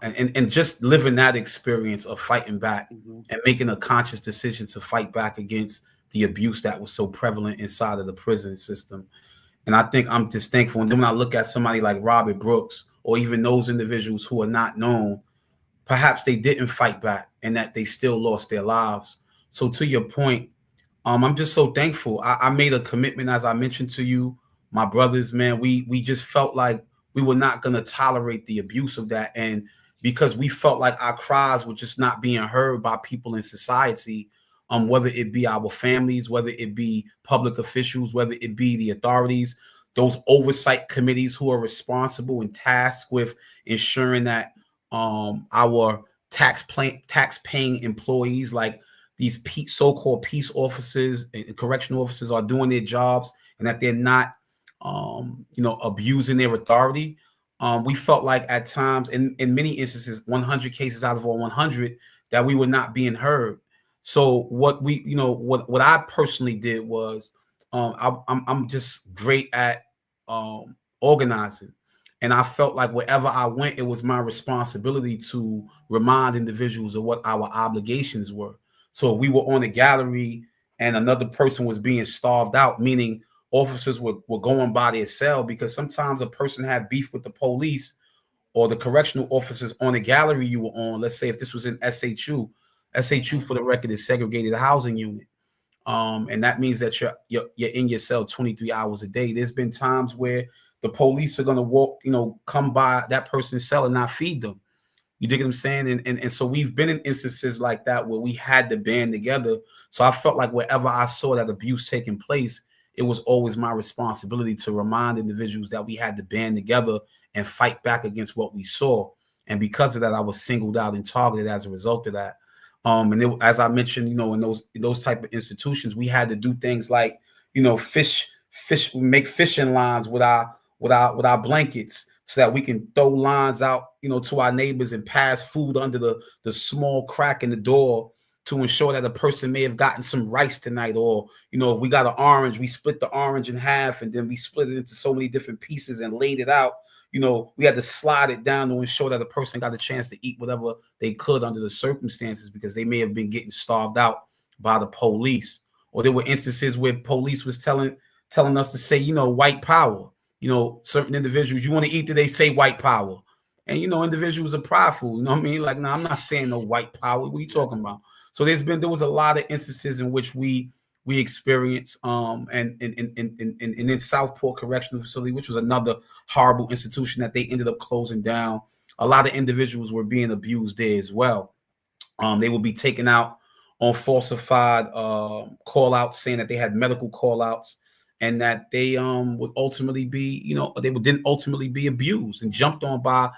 and just living that experience of fighting back Mhm. and making a conscious decision to fight back against the abuse that was so prevalent inside of the prison system. And I think I'm just thankful. And then when I look at somebody like Robert Brooks, or even those individuals who are not known, perhaps they didn't fight back and that they still lost their lives. So to your point, I'm just so thankful. I made a commitment, as I mentioned to you, my brothers, man. We just felt like we were not gonna tolerate the abuse of that, and because we felt like our cries were just not being heard by people in society, whether it be our families, whether it be public officials, whether it be the authorities, those oversight committees who are responsible and tasked with ensuring that our tax paying employees, like these so-called peace officers and correctional officers, are doing their jobs, and that they're not abusing their authority. We felt like at times, in many instances, 100 cases out of all 100, that we were not being heard. So what I personally did was, I'm just great at organizing, and I felt like wherever I went, it was my responsibility to remind individuals of what our obligations were. So if we were on a gallery and another person was being starved out, meaning officers were going by their cell, because sometimes a person had beef with the police or the correctional officers on the gallery you were on. Let's say if this was in SHU Mhm. for the record is segregated housing unit. And that means that you're in your cell 23 hours a day. There's been times where the police are gonna come by that person's cell and not feed them. You dig what I'm saying? And so we've been in instances like that where we had to band together. So I felt like wherever I saw that abuse taking place, it was always my responsibility to remind individuals that we had to band together and fight back against what we saw. And because of that, I was singled out and targeted as a result of that. As I mentioned, in those type of institutions, we had to do things like, make fishing lines with our blankets, so that we can throw lines out, to our neighbors and pass food under the small crack in the door, to ensure that a person may have gotten some rice tonight. Or, if we got an orange, we split the orange in half and then we split it into so many different pieces and laid it out. We had to slide it down to ensure that the person got a chance to eat whatever they could under the circumstances, because they may have been getting starved out by the police. Or there were instances where police was telling us to say, white power. Certain individuals, you want to eat, they say white power. And, individuals are prideful. You know what I mean? Like, no, I'm not saying no white power. What are you talking about? So there was a lot of instances in which we experienced, and in Southport Correctional Facility, which was another horrible institution that they ended up closing down. A lot of individuals were being abused there as well. They would be taken out on falsified call outs, saying that they had medical call outs, and that they would ultimately be, they would then ultimately be abused and jumped on by,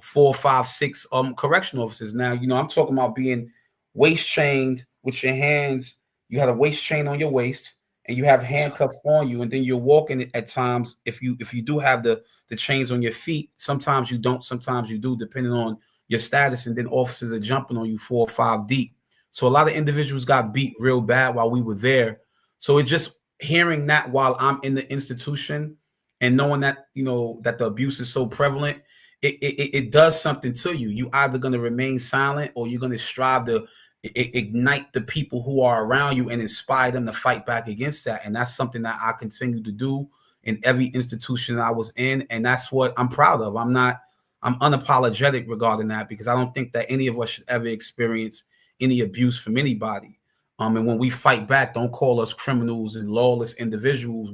4, 5, 6 correctional officers. Now, I'm talking about being waist chained with your hands. You had a waist chain on your waist, and you have Yeah. handcuffs on you, and then you're walking at times. If you do have the chains on your feet, sometimes you don't, sometimes you do, depending on your status. And then officers are jumping on you 4 or 5 deep. So a lot of individuals got beat real bad while we were there. So it just, hearing that while I'm in the institution, and knowing that, you know, that the abuse is so prevalent, it does something to you. You either going to remain silent, or you're going to strive to ignite the people who are around you and inspire them to fight back against that. And that's something that I continue to do in every institution I was in, and that's what I'm proud of. I'm unapologetic regarding that, because I don't think that any of us should ever experience any abuse from anybody. And when we fight back, don't call us criminals and lawless individuals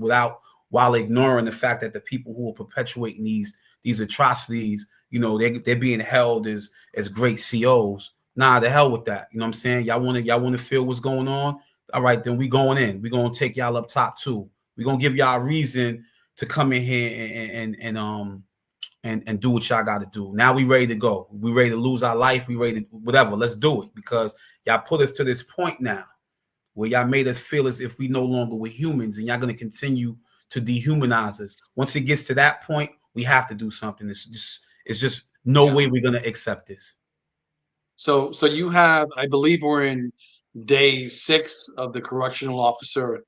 while ignoring the fact that the people who are perpetuating these atrocities, you know, they're being held as great COs. Nah, the hell with that. You know what I'm saying? Y'all want to feel what's going on? All right, then we going in. We gonna take y'all up top too. We gonna give y'all a reason to come in here and do what y'all got to do. Now we ready to go. We ready to lose our life. We ready to whatever. Let's do it, because y'all put us to this point now where y'all made us feel as if we no longer were humans, and y'all gonna continue to dehumanize us. Once it gets to that point, we have to do something. It's just no way we're gonna accept this. So you have, I believe we're in day 6 of the correctional officer,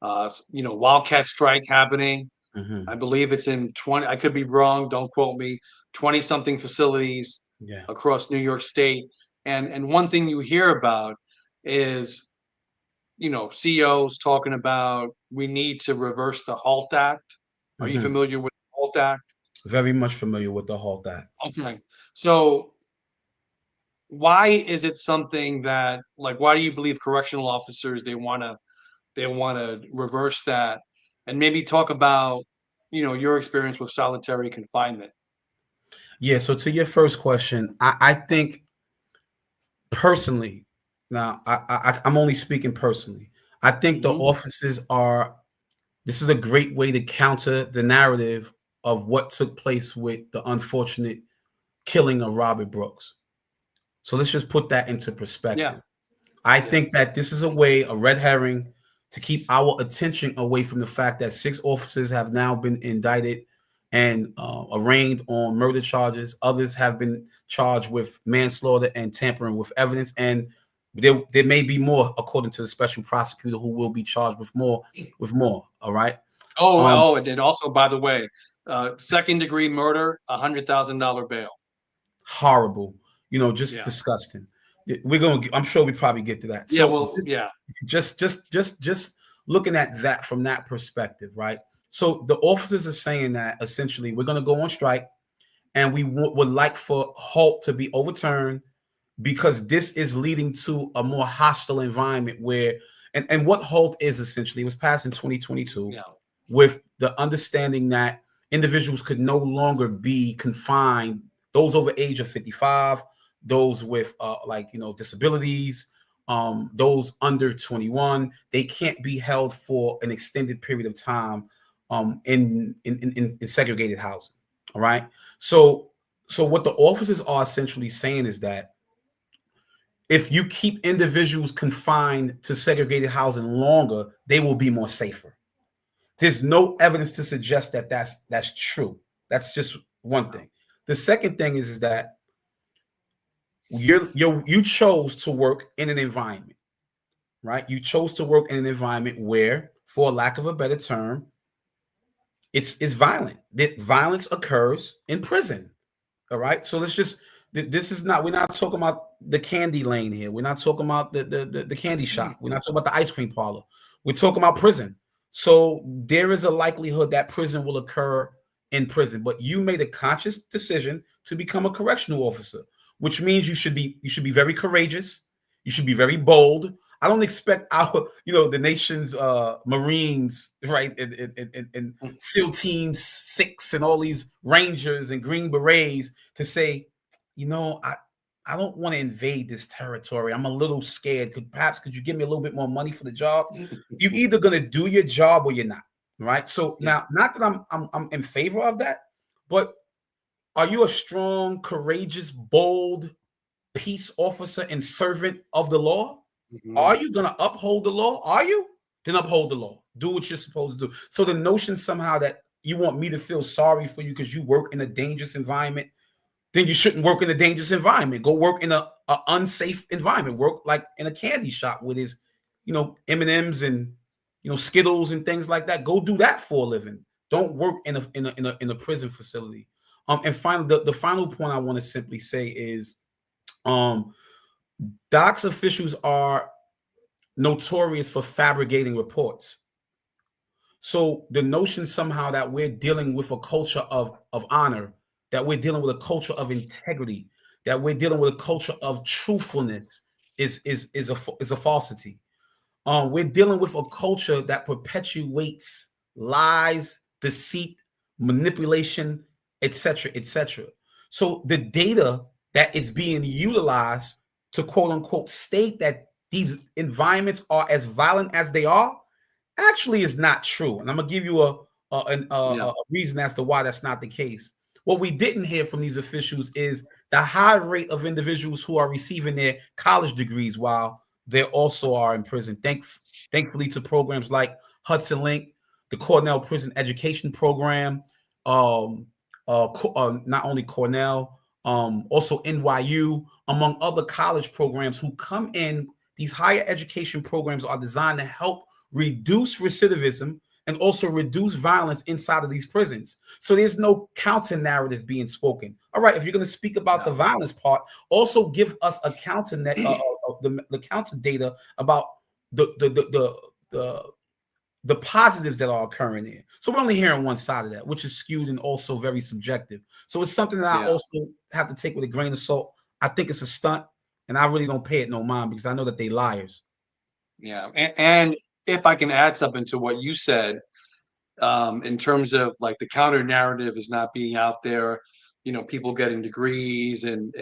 wildcat strike happening. Mm-hmm. I believe it's in 20. I could be wrong. Don't quote me. 20 something facilities Yeah. across New York State. And one thing you hear about is, CEOs talking about we need to reverse the HALT Act. Are you Mm-hmm. familiar with the HALT Act? Very much familiar with the HALT Act. Okay. So why is it something that, like, why do you believe correctional officers they want to reverse that, and maybe talk about your experience with solitary confinement? Yeah. So to your first question, I think personally, now I'm only speaking personally. I think the Hmm. officers are. This is a great way to counter the narrative of what took place with the unfortunate killing of Robert Brooks. So let's just put that into Yeah, perspective. I yeah. think that this is a way, a red herring, to keep our attention away from the fact that 6 officers have now been indicted and arraigned on murder charges. Others have been charged with manslaughter and tampering with evidence. And there may be more, according to the special prosecutor, who will be charged with more. All right. Um, And then also, by the way, second degree murder, $100,000 bail. horrible, just Yeah, disgusting. We're gonna. I'm sure we probably get to that. yeah. So Well, yeah. just looking at that from that perspective, right? So the officers are saying that essentially we're gonna go on strike, and we would like for halt to be overturned, because this is leading to a more hostile environment where, and what halt is essentially, it was passed in 2022 Yeah. with the understanding that individuals could no longer be confined, those over age of 55, those with disabilities, those under 21, they can't be held for an extended period of time in segregated housing. All right. So what the officers are essentially saying is that if you keep individuals confined to segregated housing longer, they will be more safer. There's no evidence to suggest that that's true. That's just one thing. The second thing is that you chose to work in an environment, right? You chose to work in an environment where, for lack of a better term, it's violent. That violence occurs in prison. All right. So let's just, this is not, we're not talking about the candy lane here. We're not talking about the candy shop. We're not talking about the ice cream parlor. We're talking about prison. So there is a likelihood that prison will occur in prison, but you made a conscious decision to become a correctional officer, which means you should be very courageous. You should be very bold. I don't expect our, the nation's Marines, right, and SEAL Team 6 and all these Rangers and Green Berets to say, I don't want to invade this territory. I'm a little scared. Could you give me a little bit more money for the job? You're either gonna do your job or you're not, right? So Yeah. now, not that I'm in favor of that, but are you a strong, courageous, bold peace officer and servant of the law? Mhm. Are you going to uphold the law? Are you? Then uphold the law. Do what you're supposed to do. So the notion somehow that you want me to feel sorry for you because you work in a dangerous environment, then you shouldn't work in a dangerous environment. Go work in a unsafe environment. Work like in a candy shop where there's, M&Ms and Skittles and things like that. Go do that for a living. don't work in a prison facility. And finally, the final point I want to simply say is, DOCCS officials are notorious for fabricating reports. So the notion somehow that we're dealing with a culture of honor, that we're dealing with a culture of integrity, that we're dealing with a culture of truthfulness is a falsity. We're dealing with a culture that perpetuates lies, deceit, manipulation, etc., etc. So the data that is being utilized to quote unquote state that these environments are as violent as they are actually is not true. And I'm gonna give you a reason as to why that's not the case. What we didn't hear from these officials is the high rate of individuals who are receiving their college degrees while they also are in prison. Thankfully to programs like Hudson Link, the Cornell Prison Education Program, not only Cornell, also NYU, among other college programs who come in. These higher education programs are designed to help reduce recidivism and also reduce violence inside of these prisons. So there's no counter narrative being spoken. All right, if you're going to speak about the violence part, also give us a counter the counter data about the positives that are occurring there. So we're only hearing one side of that, which is skewed and also very subjective. So it's something that I also have to take with a grain of salt. I think it's a stunt, and I really don't pay it no mind because I know that they liars. Yeah, and if I can add something to what you said, in terms of like the counter narrative is not being out there, people getting degrees and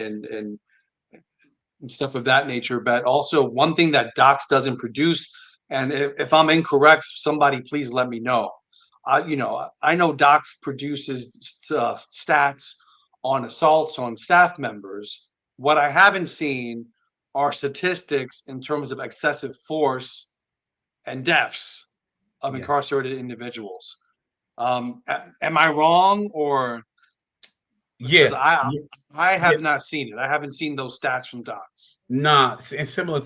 stuff of that nature. But also one thing that DOCCS doesn't produce, and if I'm incorrect, somebody please let me know. I know DOCCS produces stats on assaults on staff members. What I haven't seen are statistics in terms of excessive force and deaths of incarcerated individuals. Am I wrong, or because I have not seen it. I haven't seen those stats from DOCCS. Nah, and similar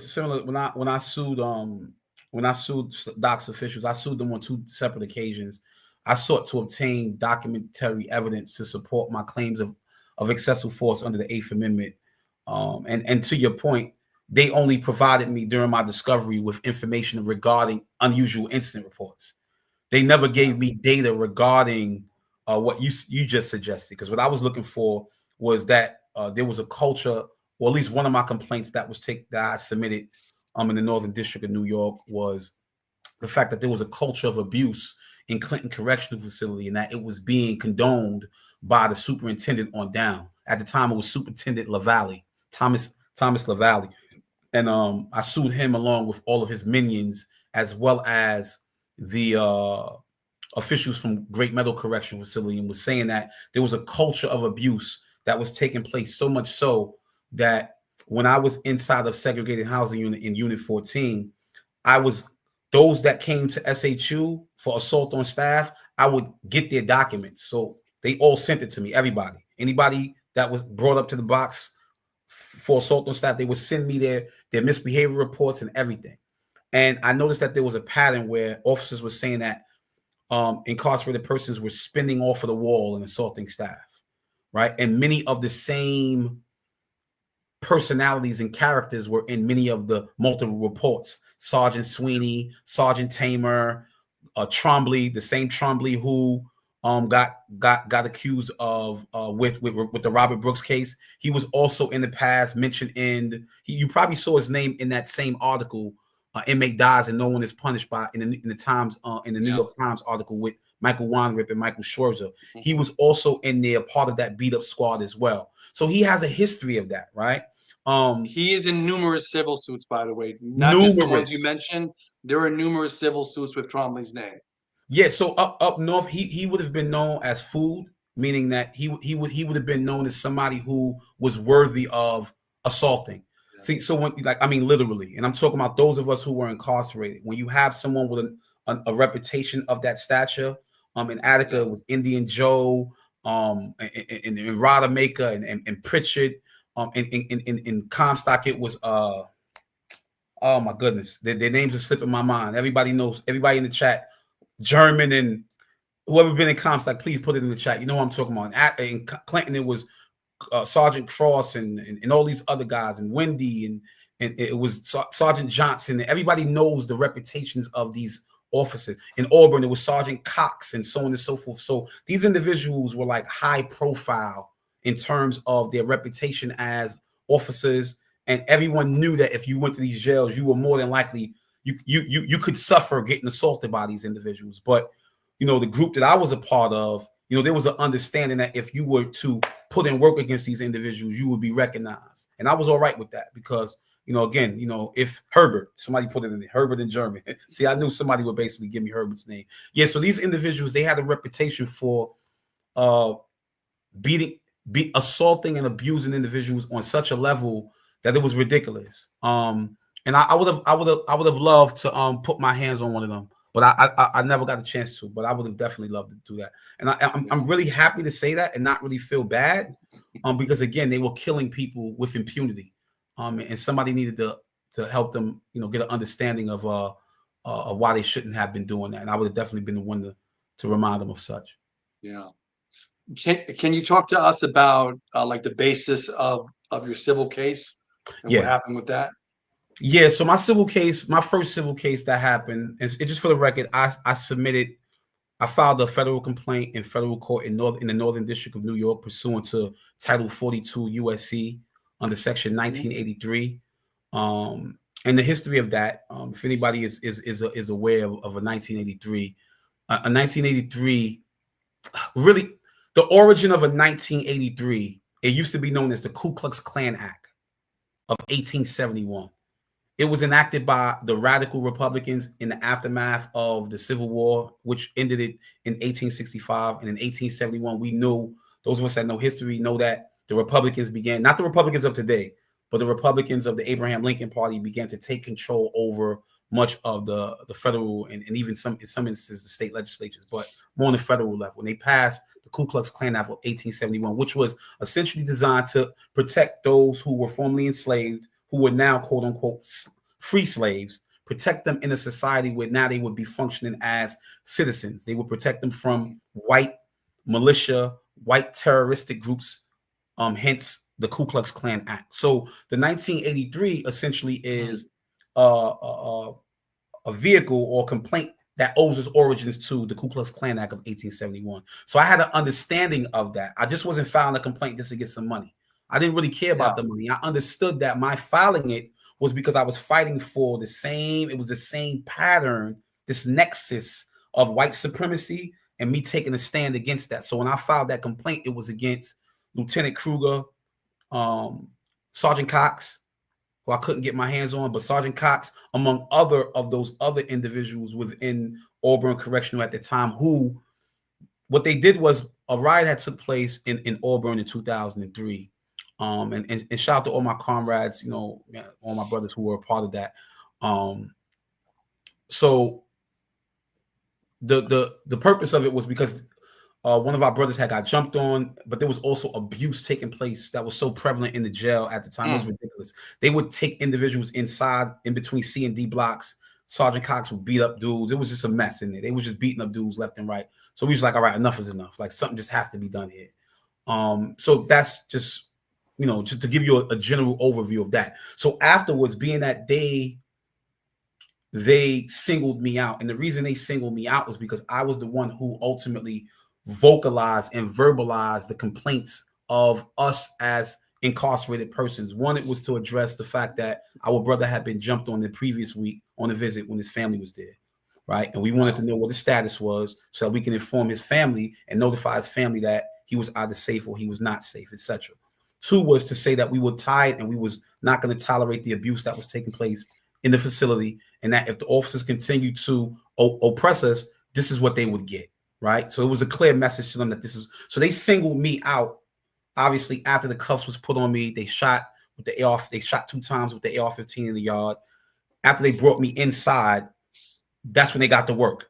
when I sued DOCCS officials, I sued them on 2 separate occasions. I sought to obtain documentary evidence to support my claims of excessive force under the 8th Amendment. And to your point, they only provided me during my discovery with information regarding unusual incident reports. They never gave me data regarding what you just suggested, because what I was looking for was that there was a culture, or at least one of my complaints that I submitted in the Northern District of New York was the fact that there was a culture of abuse in Clinton Correctional Facility, and that it was being condoned by the superintendent on down. At the time, it was Superintendent LaValle, Thomas LaValle, and I sued him along with all of his minions, as well as the officials from Great Meadow Correctional Facility, and was saying that there was a culture of abuse that was taking place, so much so that when I was inside of segregated housing unit in Unit 14, those that came to SHU for assault on staff, I would get their documents. So they all sent it to me, anybody that was brought up to the box for assault on staff, they would send me their misbehavior reports and everything. And I noticed that there was a pattern where officers were saying that incarcerated persons were spinning off of the wall and assaulting staff, right? And many of the same personalities and characters were in many of the multiple reports. Sergeant Sweeney, Sergeant Tamer, Trombley, the same Trombley who got accused of with the Robert Brooks case. He was also in the past mentioned you probably saw his name in that same article, inmate dies and no one is punished by in the Times in the New York Times article with Michael Weinrip and Michael Schwarzer. Mm-hmm. He was also in there, part of that beat up squad as well. So he has a history of that, right? He is in numerous civil suits, by the way, not just the ones you mentioned. There are numerous civil suits with Trombley's name. Yeah, so up north, he would have been known as Food, meaning that he would have been known as somebody who was worthy of assaulting. Yeah. See, so when literally, and I'm talking about those of us who were incarcerated. When you have someone with a reputation of that stature, in Attica it was Indian Joe, and Rodemaker and Pritchard. In Comstock, it was oh my goodness, their names are slipping my mind. Everybody knows, everybody in the chat, German and whoever been in comps, like, please put it in the chat. You know what I'm talking about. In Clinton, it was Sergeant Cross and all these other guys, and Wendy, and it was Sergeant Johnson. Everybody knows the reputations of these officers. In Auburn, it was Sergeant Cox, and so on and so forth. So these individuals were like high profile in terms of their reputation as officers, and everyone knew that if you went to these jails, you were more than likely you could suffer getting assaulted by these individuals. But the group that I was a part of, there was an understanding that if you were to put in work against these individuals, you would be recognized. And I was all right with that because, again, if Herbert, somebody put it in there, Herbert in German. See, I knew somebody would basically give me Herbert's name. Yeah, so these individuals, they had a reputation for assaulting and abusing individuals on such a level that it was ridiculous. And I would have loved to put my hands on one of them, but I never got a chance to. But I would have definitely loved to do that. And I'm really happy to say that and not really feel bad, because again, they were killing people with impunity, and somebody needed to help them, get an understanding of why they shouldn't have been doing that. And I would have definitely been the one to remind them of such. Yeah. Can you talk to us about like the basis of your civil case and what happened with that? Yeah, so my first civil case that happened, and just for the record, I filed a federal complaint in federal court in the Northern District of New York pursuant to Title 42 USC under Section 1983. And the history of that, if anybody is aware of a 1983, a 1983, really the origin of a 1983, it used to be known as the Ku Klux Klan Act of 1871. It was enacted by the radical Republicans in the aftermath of the Civil War, which ended it in 1865. And in 1871, we knew, those of us that know history know that the Republicans began, not the Republicans of today, but the Republicans of the Abraham Lincoln Party began to take control over much of the federal and even in some instances the state legislatures, but more on the federal level. And they passed the Ku Klux Klan Act of 1871, which was essentially designed to protect those who were formerly enslaved, who were now, quote unquote, free slaves, protect them in a society where now they would be functioning as citizens. They would protect them from white militia, white terroristic groups, hence the Ku Klux Klan Act. So the 1983 essentially is a vehicle or complaint that owes its origins to the Ku Klux Klan Act of 1871. So I had an understanding of that. I just wasn't filing a complaint just to get some money. I didn't really care about the money. I understood that my filing it was because I was fighting for the same pattern, this nexus of white supremacy and me taking a stand against that. So when I filed that complaint, it was against Lieutenant Kruger, Sergeant Cox, who I couldn't get my hands on, but Sergeant Cox, among other of those other individuals within Auburn Correctional at the time, who, what they did was a riot had took place in Auburn in 2003. And shout out to all my comrades, all my brothers who were a part of that. So the purpose of it was because one of our brothers had got jumped on, but there was also abuse taking place that was so prevalent in the jail at the time. It was ridiculous. They would take individuals inside, in between C and D blocks. Sergeant Cox would beat up dudes. It was just a mess in there. They were just beating up dudes left and right. So we was like, all right, enough is enough. Like, something just has to be done here. So that's just, just to give you a general overview of that. So afterwards, being that they singled me out, and the reason they singled me out was because I was the one who ultimately vocalized and verbalized the complaints of us as incarcerated persons. One, it was to address the fact that our brother had been jumped on the previous week on a visit when his family was there, right? And we wanted to know what the status was so that we can inform his family and notify his family that he was either safe or he was not safe, etc. Two was to say that we were tired and we was not going to tolerate the abuse that was taking place in the facility, and that if the officers continued to oppress us, this is what they would get, right? So it was a clear message to them that this is, so they singled me out. Obviously, after the cuffs was put on me, they shot with the AR, they shot 2 times with the AR-15 in the yard. After they brought me inside, that's when they got to work.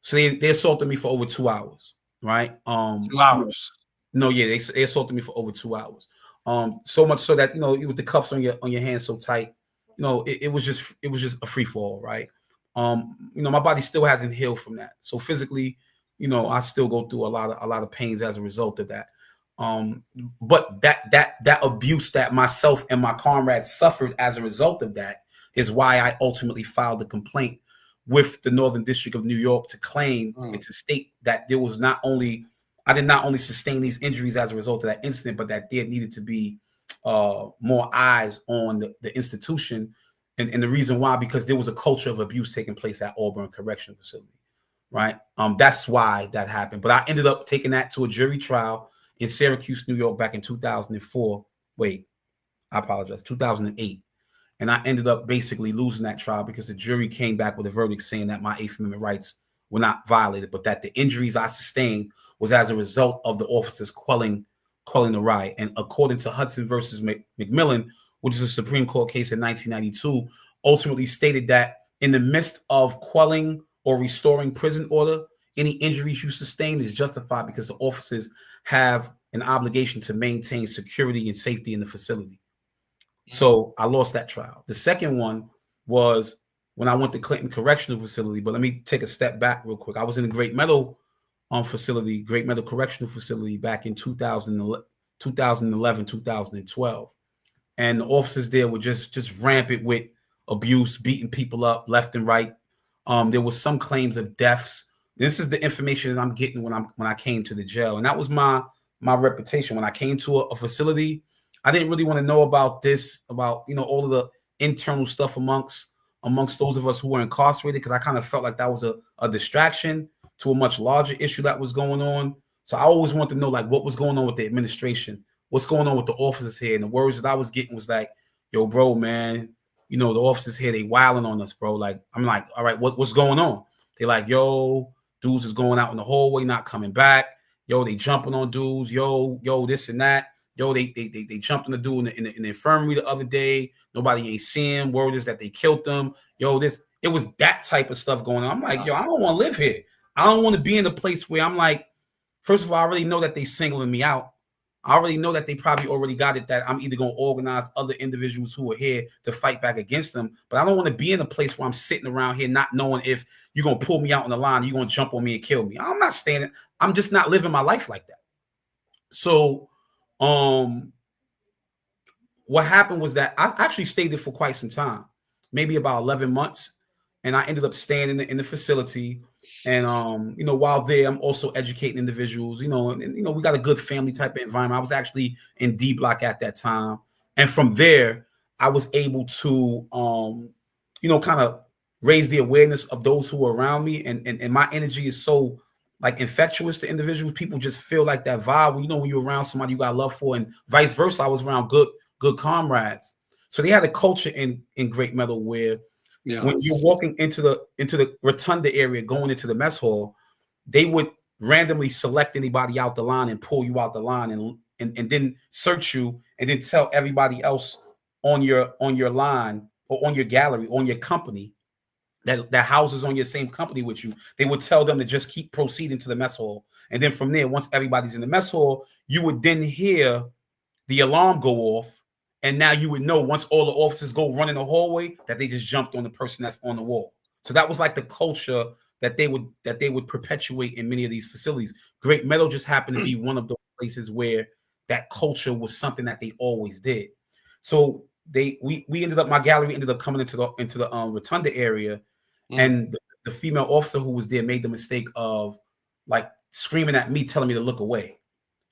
So they assaulted me for over 2 hours, right? 2 hours. No, yeah, they assaulted me for over 2 hours. So much so that, with the cuffs on your hands so tight, it was just a free fall, right? My body still hasn't healed from that. So physically, I still go through a lot of pains as a result of that. But that abuse that myself and my comrades suffered as a result of that is why I ultimately filed a complaint with the Northern District of New York to claim and to state that there was I did not only sustain these injuries as a result of that incident, but that there needed to be more eyes on the institution. And the reason why, because there was a culture of abuse taking place at Auburn Correctional Facility, right? That's why that happened. But I ended up taking that to a jury trial in Syracuse, New York, back in 2004. Wait, I apologize, 2008. And I ended up basically losing that trial because the jury came back with a verdict saying that my Eighth Amendment rights were not violated, but that the injuries I sustained was as a result of the officers quelling the riot. And according to Hudson versus McMillan, which is a Supreme Court case in 1992, ultimately stated that in the midst of quelling or restoring prison order, any injuries you sustain is justified because the officers have an obligation to maintain security and safety in the facility. So I lost that trial. The second one was when I went to Clinton Correctional Facility. But let me take a step back real quick. I was in the Great Meadow Correctional Facility back in 2011, 2012. And the officers there were just rampant with abuse, beating people up left and right. There was some claims of deaths. This is the information that I'm getting when I came to the jail. And that was my reputation. When I came to a facility, I didn't really want to know about all of the internal stuff amongst those of us who were incarcerated, because I kind of felt like that was a distraction to a much larger issue that was going on. So I always wanted to know like what was going on with the administration, what's going on with the officers here. And the words that I was getting was like, yo, bro, man, the officers here, they wilding on us, bro. Like, I'm like, all right, what's going on? They like, yo, dudes is going out in the hallway, not coming back. Yo, they jumping on dudes. Yo, this and that. Yo, they jumped on the dude in the infirmary the other day. Nobody ain't seeing. Word is that they killed them. Yo, it was that type of stuff going on. I'm like, yo, I don't want to live here. I don't want to be in a place where I'm like, first of all, I already know that they singling me out. I already know that they probably already got it that I'm either going to organize other individuals who are here to fight back against them. But I don't want to be in a place where I'm sitting around here not knowing if you're going to pull me out on the line, you're going to jump on me and kill me. I'm not standing. I'm just not living my life like that. So what happened was that I actually stayed there for quite some time, maybe about 11 months. And I ended up staying in the facility. And, while there, I'm also educating individuals, and we got a good family type of environment. I was actually in D Block at that time. And from there, I was able to, kind of raise the awareness of those who are around me. And my energy is so like infectious to individuals. People just feel like that vibe. When you're around somebody you got love for, and vice versa. I was around good comrades. So they had a culture in Great Meadow where when you're walking into the rotunda area, going into the mess hall, they would randomly select anybody out the line and pull you out the line and then search you and then tell everybody else on your line or on your gallery, on your company that houses on your same company with you. They would tell them to just keep proceeding to the mess hall. And then from there, once everybody's in the mess hall, you would then hear the alarm go off. And now you would know once all the officers go run in the hallway that they just jumped on the person that's on the wall. So that was like the culture that they would perpetuate in many of these facilities. Great Meadow just happened to be one of those places where that culture was something that they always did. So my gallery ended up coming into the rotunda area, and the female officer who was there made the mistake of like screaming at me, telling me to look away.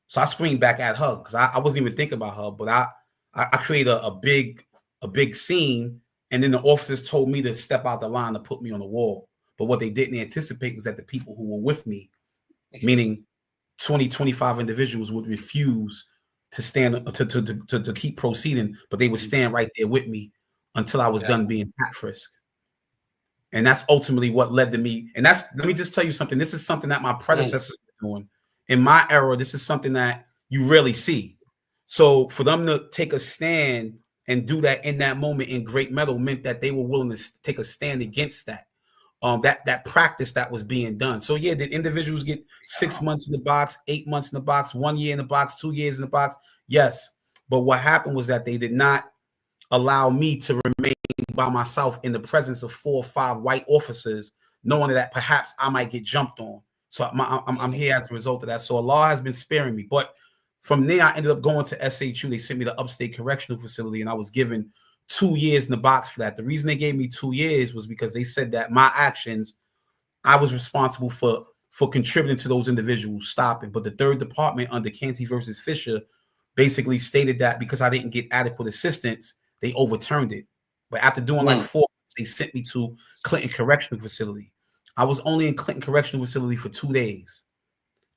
So I screamed back at her because I wasn't even thinking about her, but I created a big scene, and then the officers told me to step out the line to put me on the wall. But what they didn't anticipate was that the people who were with me, meaning 20, 25 individuals, would refuse to stand to keep proceeding, but they would stand right there with me until I was done being pat frisk. And that's ultimately what led to me. And let me just tell you something. This is something that my predecessors were doing. In my era, this is something that you rarely see. So for them to take a stand and do that in that moment in Great Meadow meant that they were willing to take a stand against that. That practice that was being done. So yeah, did individuals get 6 months in the box, 8 months in the box, 1 year in the box, 2 years in the box? Yes. But what happened was that they did not allow me to remain by myself in the presence of 4 or 5 white officers, knowing that perhaps I might get jumped on. So I'm here as a result of that. So Allah has been sparing me. But from there, I ended up going to SHU. They sent me to Upstate Correctional Facility, and I was given 2 years in the box for that. The reason they gave me 2 years was because they said that my actions, I was responsible for contributing to those individuals stopping. But the third department under Canty versus Fisher basically stated that because I didn't get adequate assistance, they overturned it. But after doing like 4, they sent me to Clinton Correctional Facility. I was only in Clinton Correctional Facility for 2 days.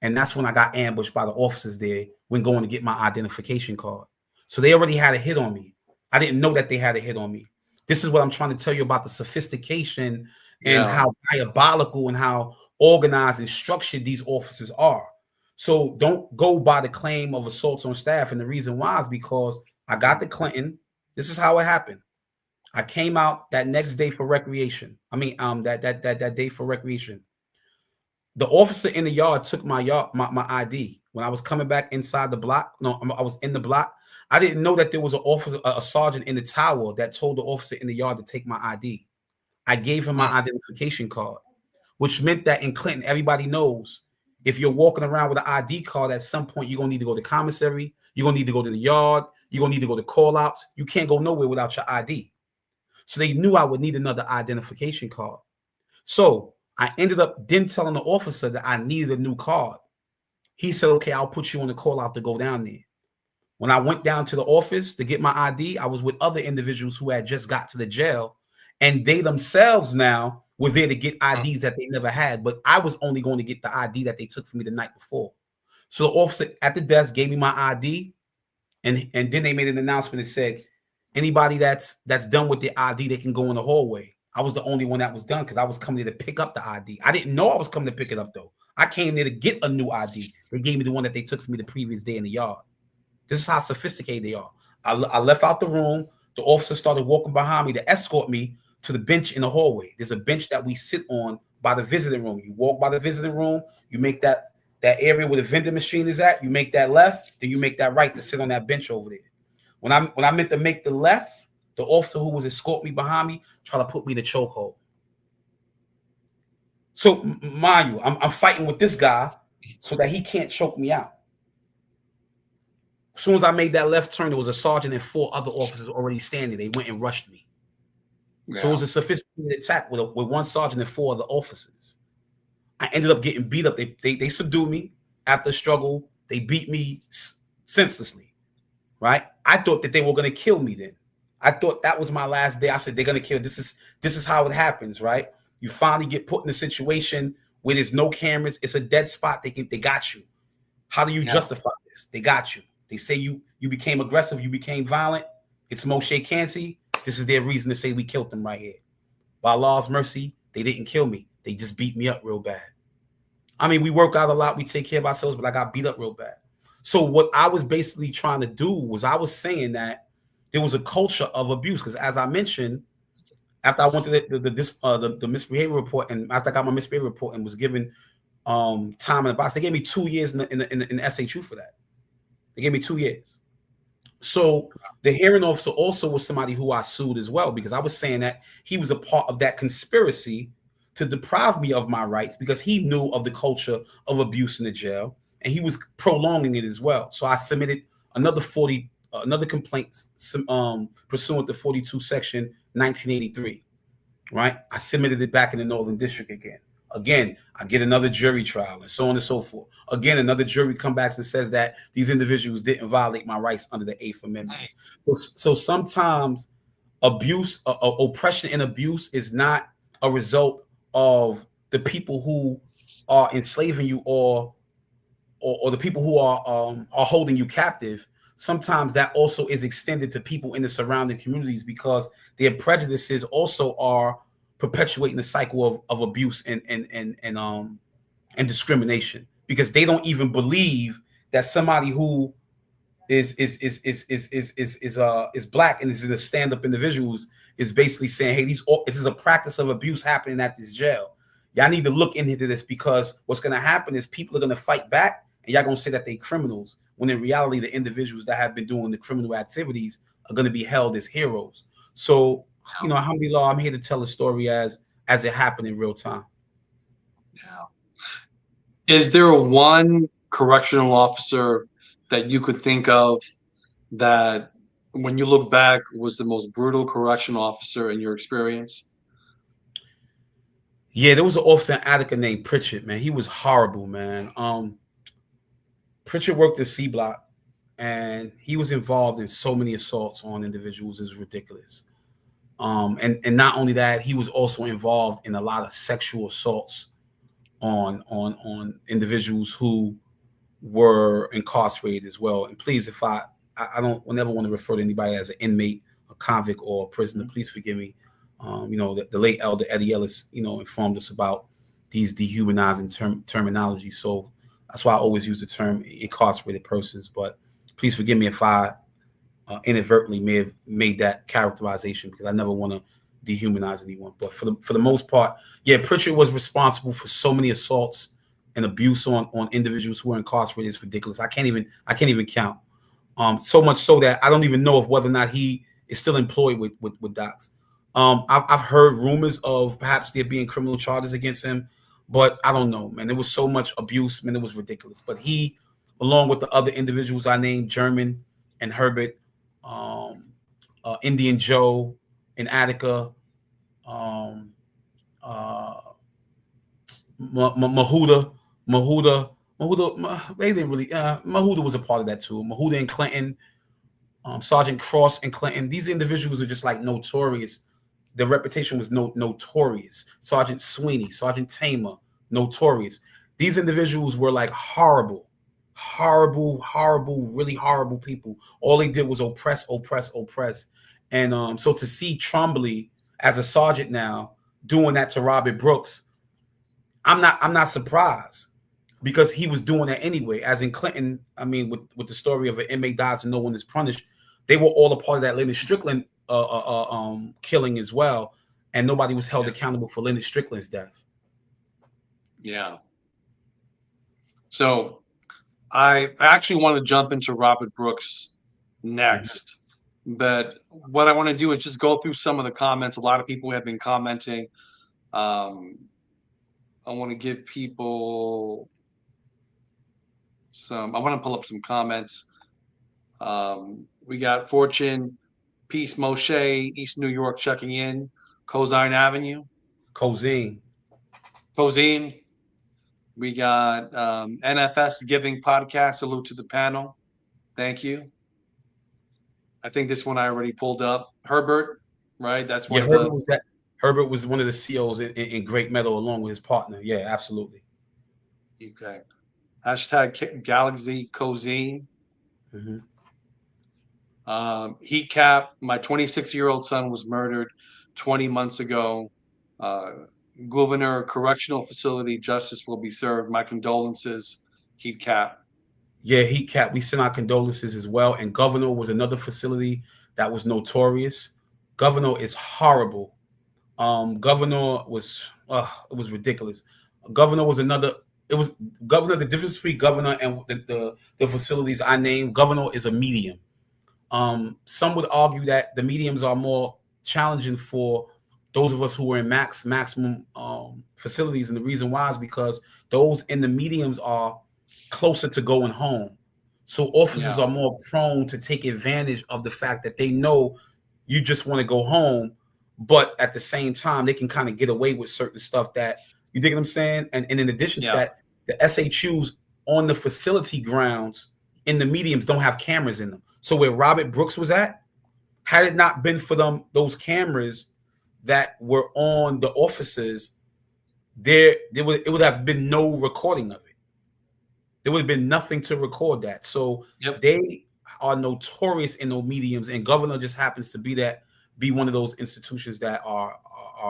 And that's when I got ambushed by the officers there when going to get my identification card. So they already had a hit on me. I didn't know that they had a hit on me. This is what I'm trying to tell you about the sophistication and how diabolical and how organized and structured these officers are. So don't go by the claim of assaults on staff. And the reason why is because I got to Clinton. This is how it happened. I came out that next day for recreation. I mean, that day for recreation. The officer in the yard took my ID when I was coming back inside the block. No, I was in the block. I didn't know that there was an officer, a sergeant in the tower that told the officer in the yard to take my ID. I gave him my identification card, which meant that in Clinton, everybody knows if you're walking around with an ID card, at some point you're gonna need to go to commissary. You're gonna need to go to the yard. You're gonna need to go to call outs. You can't go nowhere without your ID. So they knew I would need another identification card. So I ended up then telling the officer that I needed a new card. He said, okay, I'll put you on the call out to go down there. When I went down to the office to get my ID, I was with other individuals who had just got to the jail, and they themselves now were there to get IDs that they never had, but I was only going to get the ID that they took from me the night before. So the officer at the desk gave me my ID, and then they made an announcement that said, anybody that's done with their ID, they can go in the hallway. I was the only one that was done because I was coming there to pick up the ID. I didn't know I was coming to pick it up, though. I came there to get a new ID. They gave me the one that they took from me the previous day in the yard. This is how sophisticated they are. I left out the room. The officer started walking behind me to escort me to the bench in the hallway. There's a bench that we sit on by the visiting room. You walk by the visiting room. You make that area where the vending machine is at. You make that left. Then you make that right to sit on that bench over there. When I meant to make the left, the officer who was escorting me behind me tried to put me in the chokehold. So mind you, I'm fighting with this guy so that he can't choke me out. As soon as I made that left turn, there was a sergeant and 4 other officers already standing. They went and rushed me. Yeah. So it was a sophisticated attack with 1 sergeant and 4 other officers. I ended up getting beat up. They subdued me after the struggle. They beat me senselessly, right? I thought that they were going to kill me then. I thought that was my last day. I said, they're going to kill. This is how it happens, right? You finally get put in a situation where there's no cameras. It's a dead spot. They got you. How do you justify this? They got you. They say you became aggressive. You became violent. It's Moshe Canty. This is their reason to say we killed them right here. By Allah's mercy, they didn't kill me. They just beat me up real bad. I mean, we work out a lot. We take care of ourselves, but I got beat up real bad. So what I was basically trying to do was I was saying that there was a culture of abuse because, as I mentioned, after I went to the misbehavior report, and after I got my misbehavior report and was given time in the box, they gave me 2 years in the SHU for that. They gave me 2 years. So the hearing officer also was somebody who I sued as well because I was saying that he was a part of that conspiracy to deprive me of my rights because he knew of the culture of abuse in the jail and he was prolonging it as well. So I submitted another complaint pursuant to 42 section 1983, right? I submitted it back in the Northern District again. Again, I get another jury trial and so on and so forth. Again, another jury comes back and says that these individuals didn't violate my rights under the 8th Amendment. So sometimes abuse, oppression and abuse is not a result of the people who are enslaving you or the people who are holding you captive. Sometimes that also is extended to people in the surrounding communities because their prejudices also are perpetuating the cycle of abuse and discrimination because they don't even believe that somebody who is black and is in a stand-up individuals is basically saying, hey, this is a practice of abuse happening at this jail. Y'all need to look into this because what's going to happen is people are going to fight back and y'all going to say that they criminals when in reality the individuals that have been doing the criminal activities are going to be held as heroes. So you know, alhamdulillah, I'm here to tell the story as it happened in real time. Yeah. Is there one correctional officer that you could think of that, when you look back, was the most brutal correctional officer in your experience? Yeah, there was an officer in Attica named Pritchard, man. He was horrible, man. Pritchard worked at C Block, and he was involved in so many assaults on individuals. It's ridiculous. And not only that, he was also involved in a lot of sexual assaults on individuals who were incarcerated as well. And please, if I don't never want to refer to anybody as an inmate, a convict, or a prisoner, please forgive me. The late elder Eddie Ellis, informed us about these dehumanizing terminology. So that's why I always use the term incarcerated persons. But please forgive me if I inadvertently may have made that characterization, because I never want to dehumanize anyone. But for the most part, yeah, Pritchard was responsible for so many assaults and abuse on individuals who are incarcerated. It's ridiculous. I can't even count. So much so that I don't even know if whether or not he is still employed with Docs. I've heard rumors of perhaps there being criminal charges against him, but I don't know, man. There was so much abuse, man. It was ridiculous. But he, along with the other individuals I named, German and Herbert, um, Indian Joe in Attica, um, uh, Mahuda, Mahuda, they didn't really. Mahuda was a part of that too. Mahuda and Clinton, Sergeant Cross and Clinton. These individuals are just like notorious. Their reputation was notorious. Sergeant Sweeney, Sergeant Tamer, notorious. These individuals were like horrible, horrible, horrible, really horrible people. All they did was oppress, oppress, oppress. And so to see Trombley as a sergeant now doing that to Robert Brooks, I'm not surprised, because he was doing that anyway. As in Clinton, I mean, with the story of an inmate dies and no one is punished, they were all a part of that Leonard Strickland killing as well, and nobody was held Yeah. accountable for Leonard Strickland's death. Yeah. So I actually want to jump into Robert Brooks Mhm. next, but what I want to do is just go through some of the comments. A lot of people have been commenting. Um, I want to give people some. I want to pull up some comments. We got Fortune, Peace Moshe, East New York checking in, Cozine Avenue, Cozine. Cozine. We got NFS Giving Podcast. Salute to the panel. Thank you. I think this one I already pulled up. Herbert, right? That's one Yeah, of the. Herbert was one of the COs in Great Meadow along with his partner. Yeah, absolutely. Okay. Hashtag Galaxy Cozine. Hmm. Heat cap. My 26-year-old son was murdered 20 months ago. Uh, Governor Correctional Facility, justice will be served. My condolences. Heat cap. Yeah, Heat Cap. We send our condolences as well. And Governor was another facility that was notorious. Governor is horrible. Governor was it was ridiculous. Governor was another. It was Governor. The difference between Governor and the facilities I named, Governor is a medium. Some would argue that the mediums are more challenging for those of us who are in maximum facilities, and the reason why is because those in the mediums are closer to going home. So officers Yeah. are more prone to take advantage of the fact that they know you just want to go home, but at the same time they can kind of get away with certain stuff that you dig what I'm saying. And in addition to Yeah. that, the SHUs on the facility grounds in the mediums don't have cameras in them. So where Robert Brooks was at, had it not been for those cameras that were on the officers, it would have been no recording of it. There would have been nothing to record that. So Yep. they are notorious in those mediums, and Governor just happens to be one of those institutions that are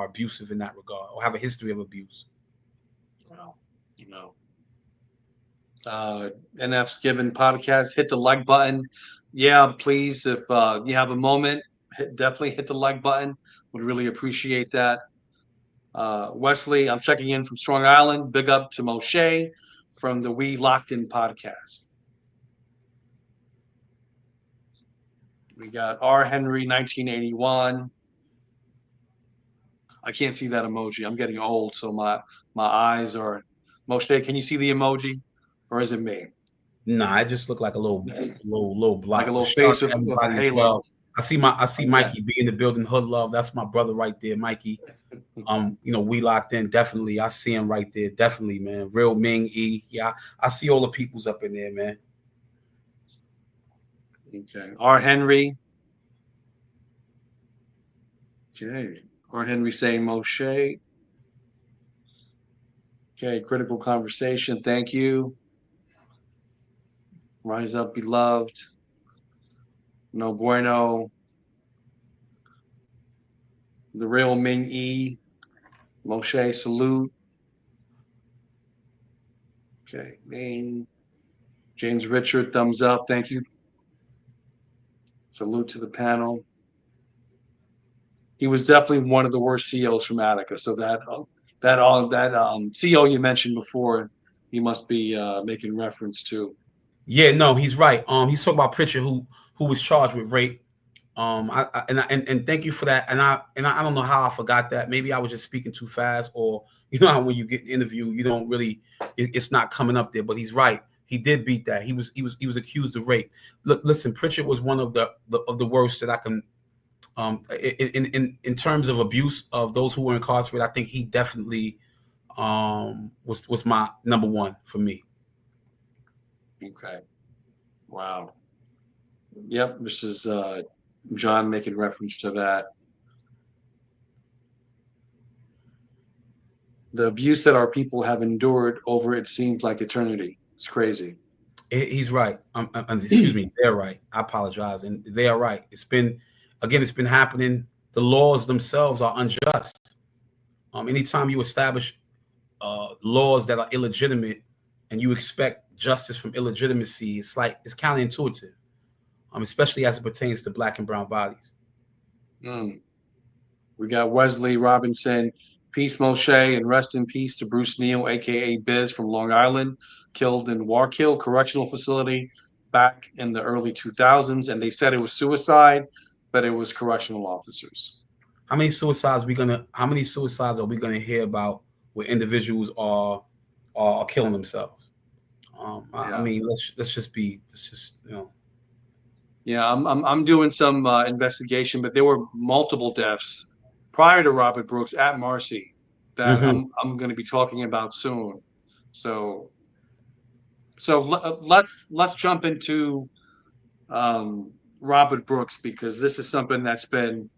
abusive in that regard, or have a history of abuse. Well, you know, NF's Given Podcast. Hit the like button. Yeah, please. If you have a moment, definitely hit the like button. Would really appreciate that. Wesley, I'm checking in from Strong Island. Big up to Moshe from the We Locked In podcast. We got R. Henry, 1981. I can't see that emoji. I'm getting old, so my eyes are Moshe, can you see the emoji, or is it me? Nah, I just look like a little Like a block. But little shout out face to with a everybody as halo. well. I see Okay. Mikey be in the building. Hood love. That's my brother right there, Mikey. We locked in. Definitely. I see him right there. Definitely, man. Real Ming E. Yeah, I see all the peoples up in there, man. Okay. R. Henry. Okay. R. Henry saying Moshe. Okay. Critical conversation. Thank you. Rise up, beloved. No bueno. The real Ming E. Moshe, salute. Okay. Ming. James Richard, thumbs up. Thank you. Salute to the panel. He was definitely one of the worst CEOs from Attica. So that CEO you mentioned before, he must be making reference to. Yeah, no, he's right. He's talking about Pritchard, who was charged with rape. And thank you for that. And I don't know how I forgot that. Maybe I was just speaking too fast, or how when you get an interview, you don't really, it's not coming up there. But he's right. He did beat that. He was accused of rape. Look, listen, Pritchard was one of the worst that I can. In terms of abuse of those who were incarcerated, I think he definitely was my number one for me. Okay. Wow. Yep. This is John making reference to that. The abuse that our people have endured over it seems like eternity. It's crazy. He's right. Excuse me. They're right. I apologize, and they are right. It's been happening. The laws themselves are unjust. Anytime you establish laws that are illegitimate and you expect justice from illegitimacy, it's counterintuitive. Especially as it pertains to black and brown bodies. Mm. We got Wesley Robinson, peace Moshe, and rest in peace to Bruce Neal, aka Biz from Long Island, killed in Warkill Correctional Facility back in the early 2000s. And they said it was suicide, but it was correctional officers. How many suicides are we gonna hear about where individuals are killing themselves? I Yeah. mean, let's just Yeah, I'm doing some investigation, but there were multiple deaths prior to Robert Brooks at Marcy that Mhm. I'm going to be talking about soon. So let's jump into um, Robert Brooks, because this is something that's been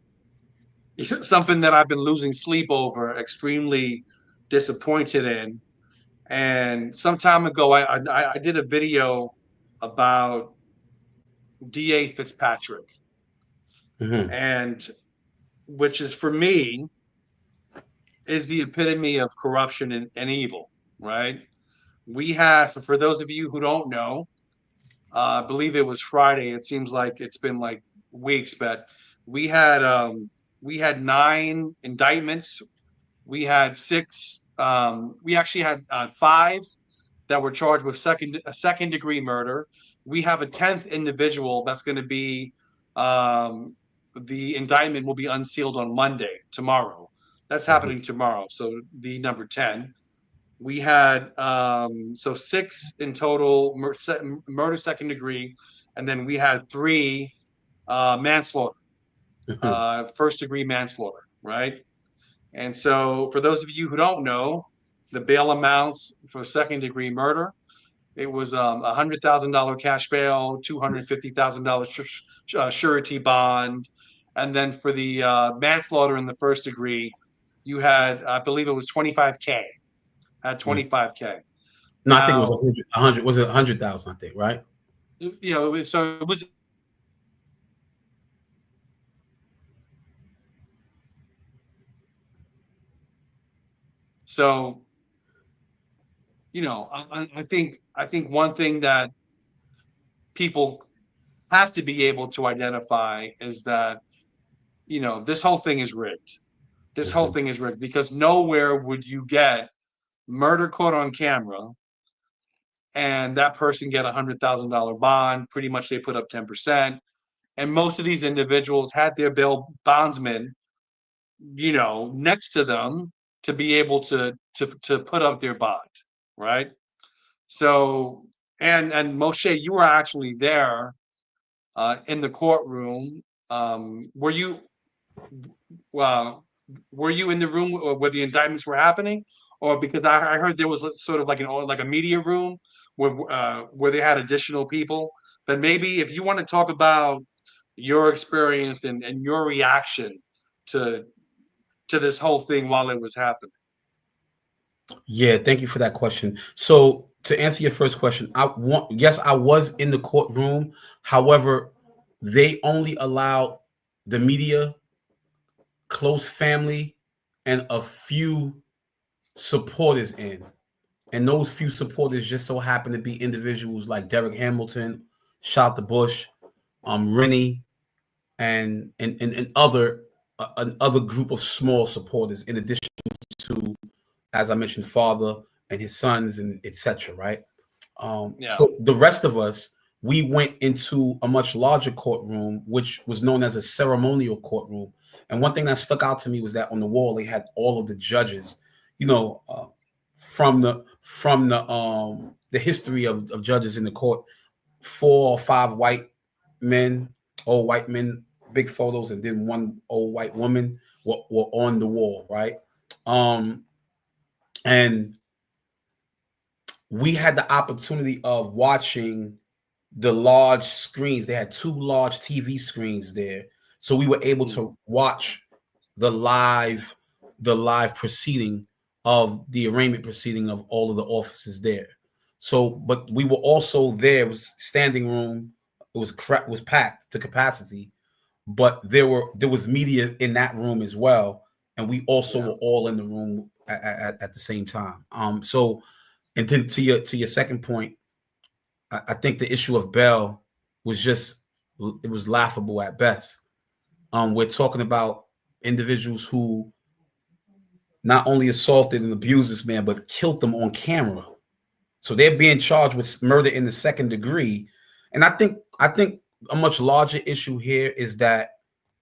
something that I've been losing sleep over, extremely disappointed in. And some time ago, I did a video about DA Fitzpatrick, Mhm. and which is for me is the epitome of corruption and evil, right? We have, for those of you who don't know, I believe it was Friday. It seems like it's been like weeks, but we had um, we had 9 indictments. We had six. We actually had five that were charged with second degree murder. We have a 10th individual that's going to be um, the indictment will be unsealed on Monday, tomorrow. That's Mhm. happening tomorrow. So the number 10. We had so six in total murder second degree, and then we had three manslaughter, Mhm. first degree manslaughter, right? And so, for those of you who don't know, the bail amounts for second degree murder, it was $100,000 cash bail, $250,000 surety bond, and then for the manslaughter in the first degree, you had, I believe it was 25K. Had Mhm. 25K. No, I think it was Now, 100. Was it 100,000? I think, right? so it was. So I think one thing that people have to be able to identify is that this whole thing is rigged. This whole Mhm. thing is rigged because nowhere would you get murder caught on camera and that person get $100,000 bond. Pretty much they put up 10%. And most of these individuals had their bail bondsman, next to them to be able to put up their bond. right? So, and Moshe, you were actually there in the courtroom. Were you uh, were you in the room where the indictments were happening, or because I heard there was sort of like like a media room where they had additional people? But maybe if you want to talk about your experience and your reaction to this whole thing while it was happening. Yeah, thank you for that question. So to answer your first question, yes, I was in the courtroom. However, they only allowed the media, close family, and a few supporters in. And those few supporters just so happen to be individuals like Derek Hamilton, Shout the Bush, Rennie, and other another group of small supporters, in addition to, as I mentioned, father and his sons and etc. Right. Yeah, So the rest of us, we went into a much larger courtroom, which was known as a ceremonial courtroom. And one thing that stuck out to me was that on the wall they had all of the judges, you know, from the history of judges in the court, 4 or 5 white men, old white men, big photos, and then one old white woman were on the wall, right? Um, and we had the opportunity of watching the large screens. They had 2 large TV screens there, so we were able mm, to watch the live the live proceeding of the arraignment proceeding of all of the officers there. So, but we were also there. It was standing room. It was packed to capacity, but there was media in that room as well, and we also yeah, were all in the room at the same time. So, and to your second point, I think the issue of bail was just, it was laughable at best. We're talking about individuals who not only assaulted and abused this man, but killed them on camera. So they're being charged with murder in the second degree. And I think a much larger issue here is that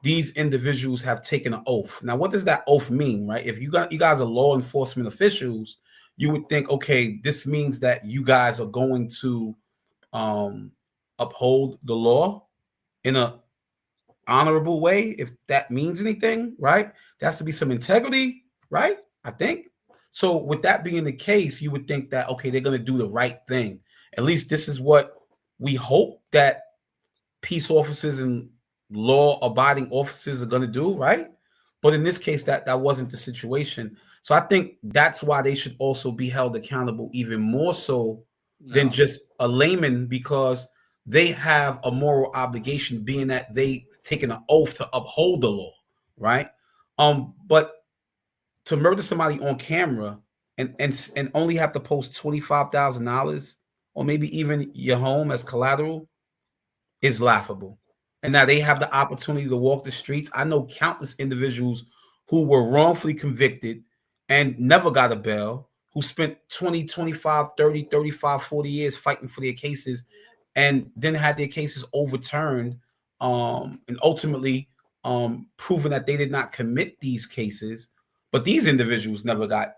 these individuals have taken an oath. Now, what does that oath mean, right? If you guys are law enforcement officials, you would think, okay, this means that you guys are going to um, uphold the law in a honorable way, if that means anything, right? There has to be some integrity, right? I think. So, with that being the case, you would think that, okay, they're going to do the right thing. At least this is what we hope that peace officers and law abiding officers are going to do, right? But in this case, that wasn't the situation. So I think that's why they should also be held accountable even more so than no, just a layman, because they have a moral obligation, being that they taken an oath to uphold the law, right? But to murder somebody on camera and only have to post $25,000 or maybe even your home as collateral is laughable. And now they have the opportunity to walk the streets. I know countless individuals who were wrongfully convicted and never got a bail, who spent 20, 25, 30, 35, 40 years fighting for their cases, and then had their cases overturned, and ultimately proven that they did not commit these cases. But these individuals never got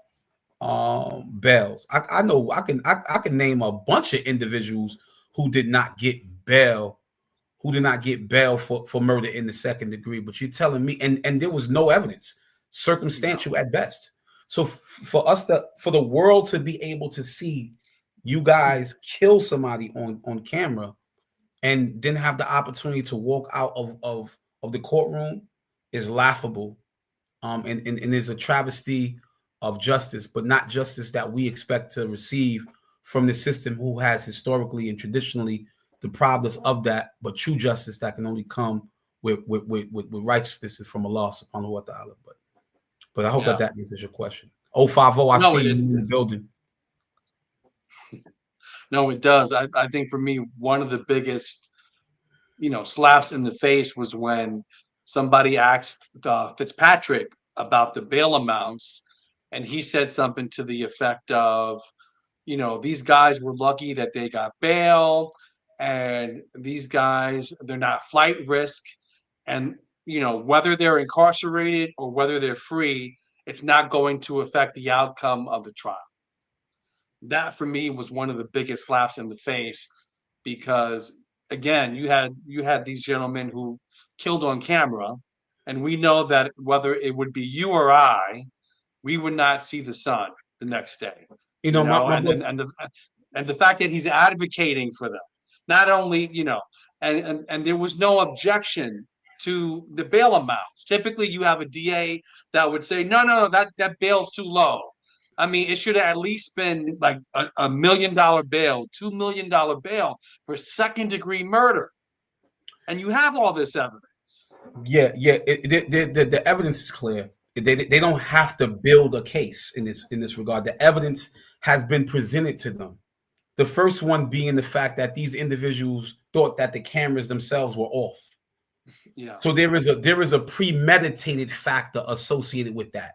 bails. I know I can name a bunch of individuals who did not get bail, for murder in the second degree. But you're telling me, and there was no evidence, no, circumstantial at best. So for the world to be able to see you guys kill somebody on camera and then have the opportunity to walk out of the courtroom is laughable. And is a travesty of justice, but not justice that we expect to receive from the system, who has historically and traditionally deprived us of that, but true justice that can only come with righteousness from Allah subhanahu wa ta'ala. But I hope that yeah, that answers your question. 050, I no, see you in the building. no, it does. I think for me, one of the biggest, slaps in the face was when somebody asked Fitzpatrick about the bail amounts, and he said something to the effect of, these guys were lucky that they got bail, and these guys, they're not flight risk, and whether they're incarcerated or whether they're free, it's not going to affect the outcome of the trial. that for me was one of the biggest slaps in the face, because again, you had these gentlemen who killed on camera, and we know that whether it would be you or I, we would not see the sun the next day, You know, my and brother. and the fact that he's advocating for them, not only, and there was no objection to the bail amounts. Typically, you have a DA that would say, no, no, that bail's too low. I mean, it should have at least been like $1 million bail, $2 million bail for second degree murder, and you have all this evidence. Yeah, yeah. The evidence is clear. They don't have to build a case in this regard. The evidence has been presented to them. The first one being the fact that these individuals thought that the cameras themselves were off. Yeah, So there is a premeditated factor associated with that.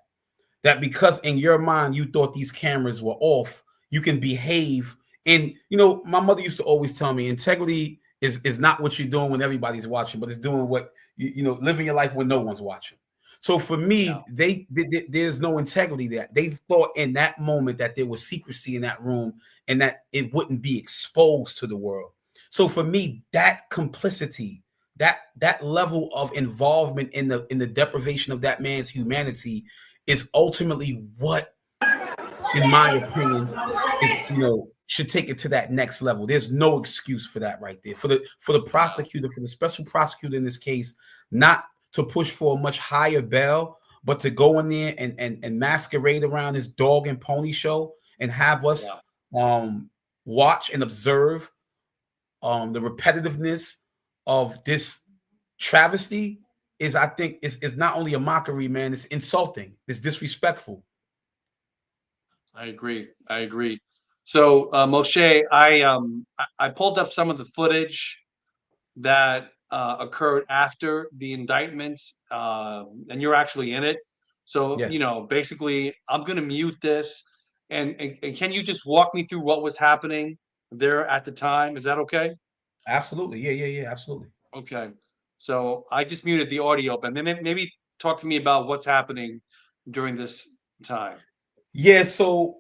That because in your mind you thought these cameras were off, you can behave. And my mother used to always tell me, integrity is not what you're doing when everybody's watching, but it's doing what living your life when no one's watching. So for yeah, me, there's no integrity there. They thought in that moment that there was secrecy in that room and that it wouldn't be exposed to the world. So for me, that complicity, that level of involvement in the deprivation of that man's humanity is ultimately what, in my opinion, is should take it to that next level. There's no excuse for that right there. For the yeah, prosecutor, for the special prosecutor in this case, not to push for a much higher bail, but to go in there and masquerade around this dog and pony show and have us yeah. watch and observe the repetitiveness of this travesty is, I think, is not only a mockery, man. It's insulting. It's disrespectful. I agree. I agree. So, Moshe, I pulled up some of the footage that occurred after the indictments, and you're actually in it. So, Yeah, basically, I'm going to mute this, and can you just walk me through what was happening there at the time? Is that okay? absolutely. Yeah, yeah, yeah, absolutely. Okay. So I just muted the audio, but maybe talk to me about what's happening during this time. Yeah, so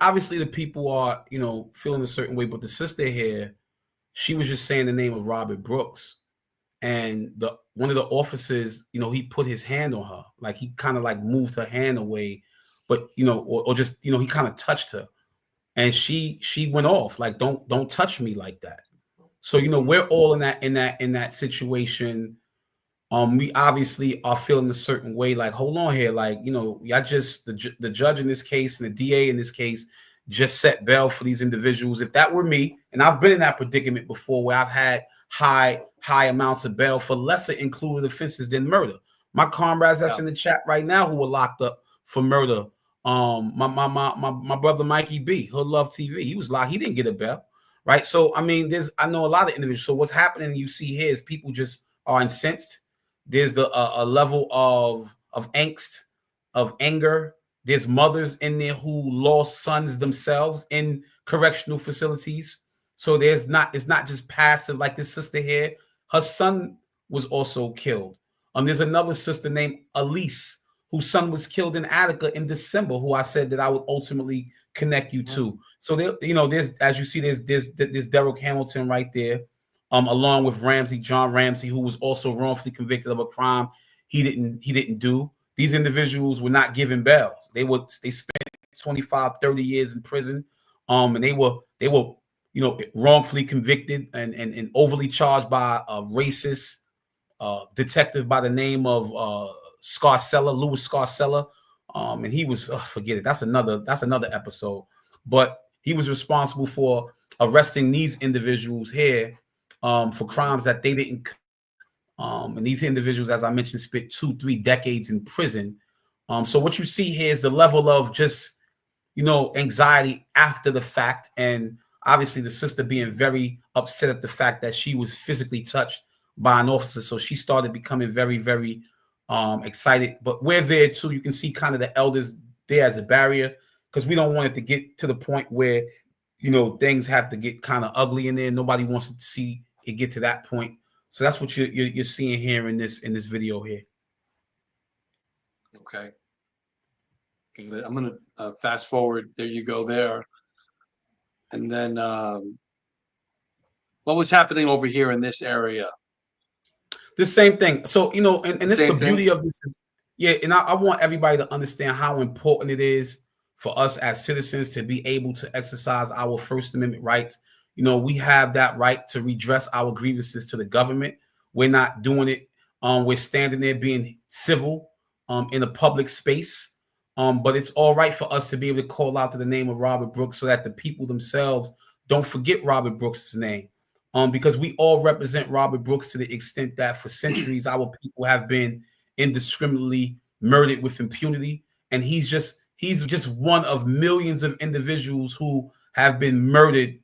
obviously the people are feeling a certain way, but the sister here, she was just saying the name of Robert Brooks, and the one of the officers, he put his hand on her, like he kind of like moved her hand away, but or just he kind of touched her, and she went off like, don't touch me like that. So Hmm. we're all in that situation. We obviously are feeling a certain way, like, hold on here, like, I just the judge in this case and the DA in this case just set bail for these individuals. If that were me, and I've been in that predicament before where I've had high amounts of bail for lesser included offenses than murder. My comrades that's Yeah. in the chat right now who were locked up for murder. My brother Mikey B, Hood Love TV, he was locked, he didn't get a bail. Right. So I mean, I know a lot of individuals. So what's happening you see here is people just are incensed. There's a level of angst, of anger. There's mothers in there who lost sons themselves in correctional facilities. So it's not just passive like this sister here. Her son was also killed. There's another sister named Elise whose son was killed in Attica in December, who I said that I would ultimately connect you Mhm. to. So there's, as you see, there's Derek Hamilton right there, along with John Ramsey, who was also wrongfully convicted of a crime he didn't do. These individuals were not given bails. They spent 25, 30 years in prison, and they were wrongfully convicted and overly charged by a racist detective by the name of Louis Scarcella. And he was, forget it. That's another episode. But he was responsible for arresting these individuals here for crimes that they didn't. And these individuals, as I mentioned, spent 2-3 decades in prison. So what you see here is the level of just anxiety after the fact, and obviously the sister being very upset at the fact that she was physically touched by an officer. So she started becoming very, very excited. But we're there too. You can see kind of the elders there as a barrier because we don't want it to get to the point where things have to get kind of ugly in there. Nobody wants to see it get to that point. So that's what you're seeing here in this video here. Okay. I'm going to fast forward. There you go there. And then what was happening over here in this area? The same thing. So, and it's the Same thing. beauty of this is, yeah, and I want everybody to understand how important it is for us as citizens to be able to exercise our First Amendment rights. We have that right to redress our grievances to the government. We're not doing it. We're standing there being civil in a public space. But it's all right for us to be able to call out to the name of Robert Brooks so that the people themselves don't forget Robert Brooks' name. Because we all represent Robert Brooks to the extent that for centuries our people have been indiscriminately murdered with impunity, and he's just one of millions of individuals who have been murdered,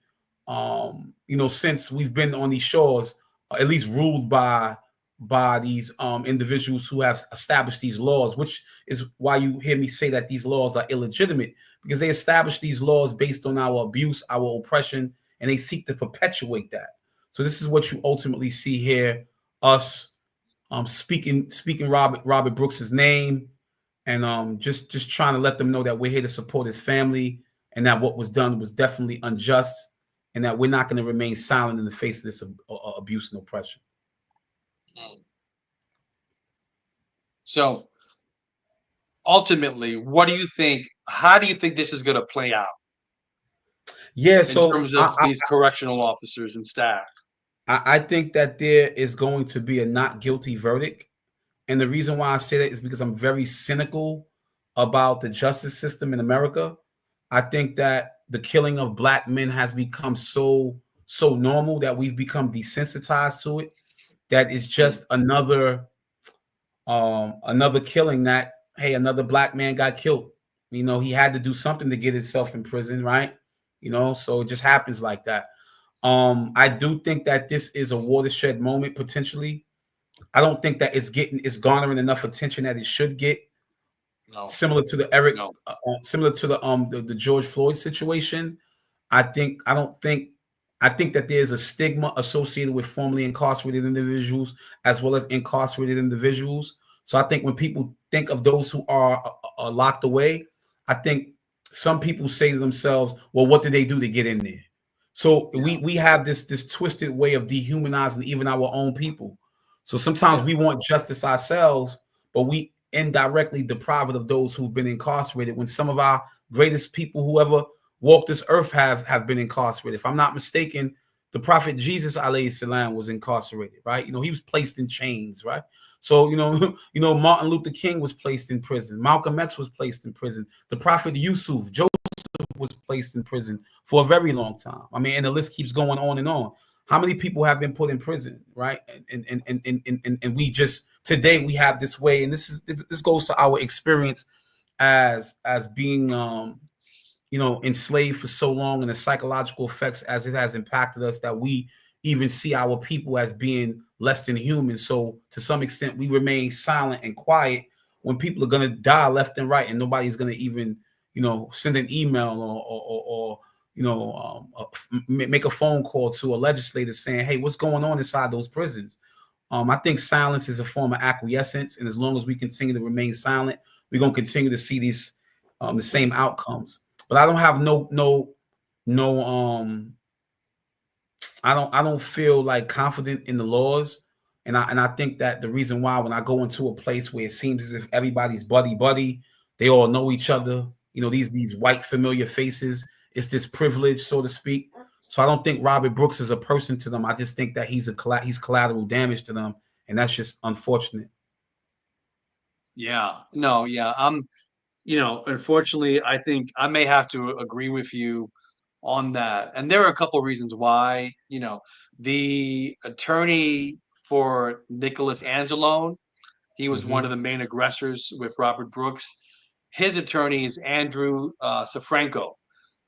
since we've been on these shores, at least ruled by these individuals who have established these laws, which is why you hear me say that these laws are illegitimate, because they established these laws based on our abuse, our oppression, and they seek to perpetuate that. So this is what you ultimately see here: us speaking Robert Brooks's name, and just trying to let them know that we're here to support his family, and that what was done was definitely unjust, and that we're not going to remain silent in the face of this abuse and oppression. So ultimately, what do you think? How do you think this is going to play out Yeah, in so terms of these correctional officers and staff? I think that there is going to be a not guilty verdict. And the reason why I say that is because I'm very cynical about the justice system in America. I think that the killing of black men has become so normal that we've become desensitized to it. That is just another killing that, hey, another black man got killed. He had to do something to get himself in prison, right? So it just happens like that. I do think that this is a watershed moment potentially. I don't think that it's garnering enough attention that it should get. No, Similar to no. similar to the George Floyd situation. I think that there's a stigma associated with formerly incarcerated individuals as well as incarcerated individuals. So I think when people think of those who are locked away, I think some people say to themselves, "Well, what did they do to get in there?" So Yeah. we have this twisted way of dehumanizing even our own people. So sometimes we want justice ourselves, but we indirectly deprive it of those who've been incarcerated, when some of our greatest people who ever walked this earth have been incarcerated. If I'm not mistaken, the prophet Jesus alayhi salam was incarcerated, right? He was placed in chains, right? So Martin Luther King was placed in prison. Malcolm X was placed in prison. The prophet Yusuf, Joseph was placed in prison for a very long time. I mean, and the list keeps going on and on. How many people have been put in prison, right? And we just today we have this way, and this goes to our experience as being enslaved for so long, and the psychological effects as it has impacted us, that we even see our people as being less than human. So to some extent, we remain silent and quiet when people are going to die left and right, and nobody's going to even send an email or make a phone call to a legislator saying, "Hey, what's going on inside those prisons?" I think silence is a form of acquiescence, and as long as we continue to remain silent, we're going to continue to see these the same outcomes. But I don't have I don't feel like confident in the laws, and I think that the reason why, when I go into a place where it seems as if everybody's buddy, they all know each other, these white familiar faces, it's this privilege, so to speak. So I don't think Robert Brooks is a person to them. I just think that he's collateral damage to them, and that's just unfortunate. Yeah. No, yeah. Unfortunately, I think I may have to agree with you on that. And there are a couple of reasons why. The attorney for Nicholas Angelone, he was one Mm-hmm. of the main aggressors with Robert Brooks. His attorney is Andrew Safranco.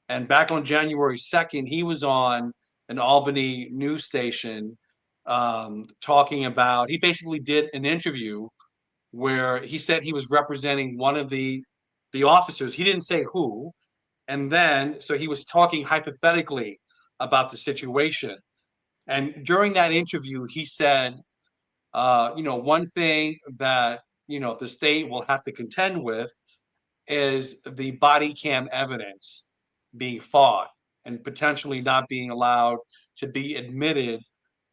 And back on January 2nd, he was on an Albany news station talking about, he basically did an interview where he said he was representing one of the officers. He didn't say who. And then, so he was talking hypothetically about the situation. And during that interview, he said, one thing that, the state will have to contend with is the body cam evidence being fought. and potentially not being allowed to be admitted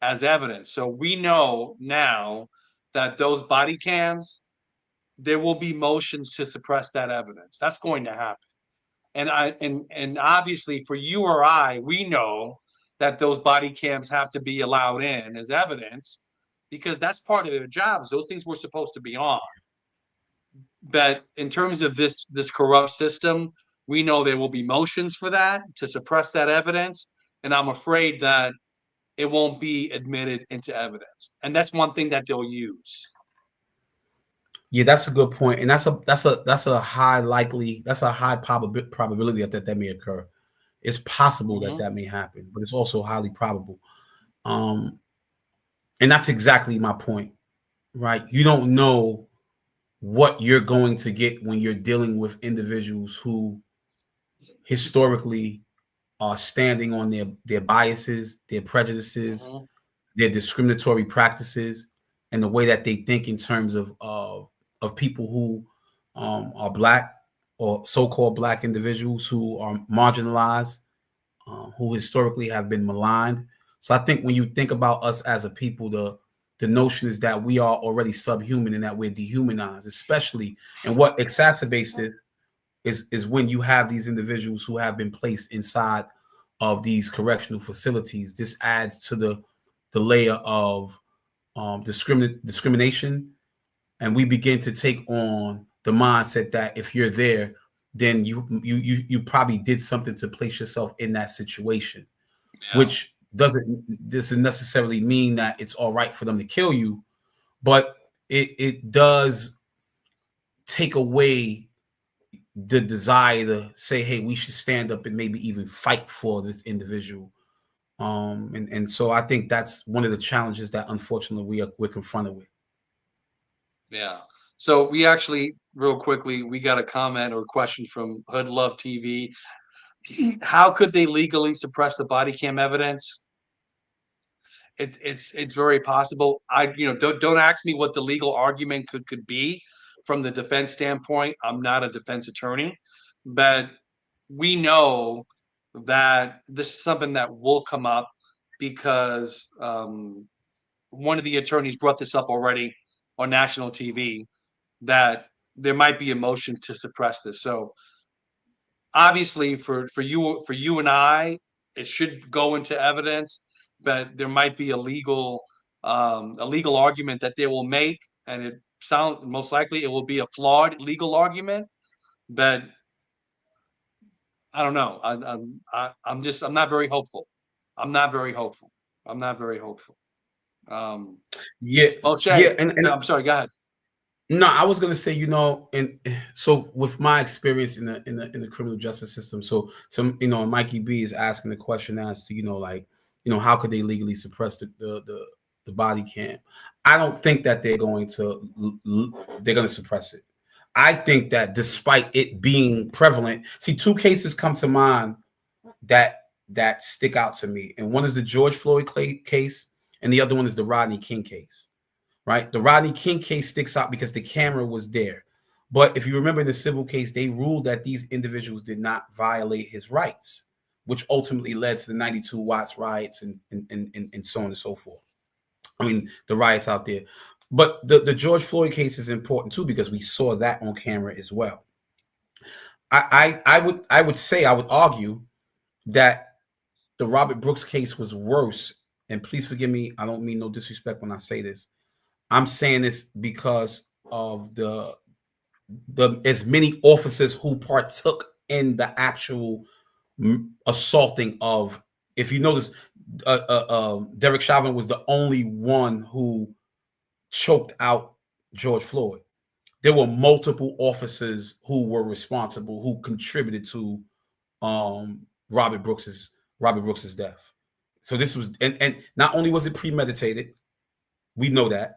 as evidence. So we know now that those body cams, there will be motions to suppress that evidence. That's going to happen. And obviously for you or I, we know that those body cams have to be allowed in as evidence because that's part of their jobs. Those things were supposed to be on. But in terms of this corrupt system, we know there will be motions for that to suppress that evidence, and I'm afraid that it won't be admitted into evidence. And that's one thing that they'll use. Yeah, that's a good point, and that's a high probability that may occur. It's possible that Mm-hmm. that may happen, but it's also highly probable. Um, and that's exactly my point, right? You don't know what you're going to get when you're dealing with individuals who historically are standing on their biases, their prejudices, Mm-hmm. their discriminatory practices, and the way that they think in terms of people who are black or so-called black individuals who are marginalized, who historically have been maligned. So I think when you think about us as a people, the notion is that we are already subhuman and that we're dehumanized, especially. And what exacerbates this is when you have these individuals who have been placed inside of these correctional facilities. This adds to the layer of discrimination, and we begin to take on the mindset that if you're there, then you probably did something to place yourself in that situation, Yeah. which doesn't necessarily mean that it's all right for them to kill you, but it does take away the desire to say, hey, we should stand up and maybe even fight for this individual. And so I think that's one of the challenges that unfortunately we're confronted with. Yeah. So we actually, real quickly, we got a comment or question from Hood Love TV. How could they legally suppress the body cam evidence? It's very possible. Don't ask me what the legal argument could be from the defense standpoint. I'm not a defense attorney, but we know that this is something that will come up because one of the attorneys brought this up already on national TV that there might be a motion to suppress this. So obviously for you and I, it should go into evidence, but there might be a legal argument that they will make, and it sound most likely it will be a flawed legal argument. But I don't know. I'm not very hopeful. I'm not very hopeful. I'm not very hopeful. Um, Yeah, oh, yeah, Shay, and I'm sorry. Go ahead. no, I was gonna say, and so with my experience in the criminal justice system, so some, Mikey B is asking the question as to, like, how could they legally suppress the body cam? I don't think that they're going to suppress it. I think that despite it being prevalent, see, two cases come to mind that stick out to me, and one is the George Floyd case, and the other one is the Rodney King case. Right, the Rodney King case sticks out because the camera was there. But if you remember in the civil case, they ruled that these individuals did not violate his rights, which ultimately led to the 92 Watts riots and so on and so forth. I mean, the riots out there. But the George Floyd case is important too because we saw that on camera as well. I would argue that the Robert Brooks case was worse. And please forgive me, I don't mean no disrespect when I say this. I'm saying this because of the as many officers who partook in the actual assaulting of. If you notice, Derek Chauvin was the only one who choked out George Floyd. There were multiple officers who were responsible, who contributed to Robert Brooks's death. So this was, and not only was it premeditated, we know that.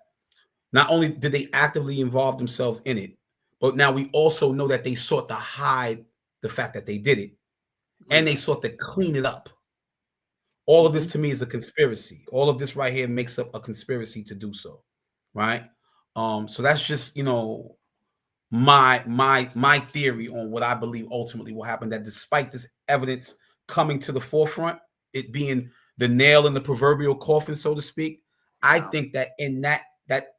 Not only did they actively involve themselves in it, but now we also know that they sought to hide the fact that they did it, and they sought to clean it up. All of this to me is a conspiracy. All of this right here makes up a conspiracy to do so, right? So that's just my theory on what I believe ultimately will happen. That despite this evidence coming to the forefront, it being the nail in the proverbial coffin, so to speak. I think that in that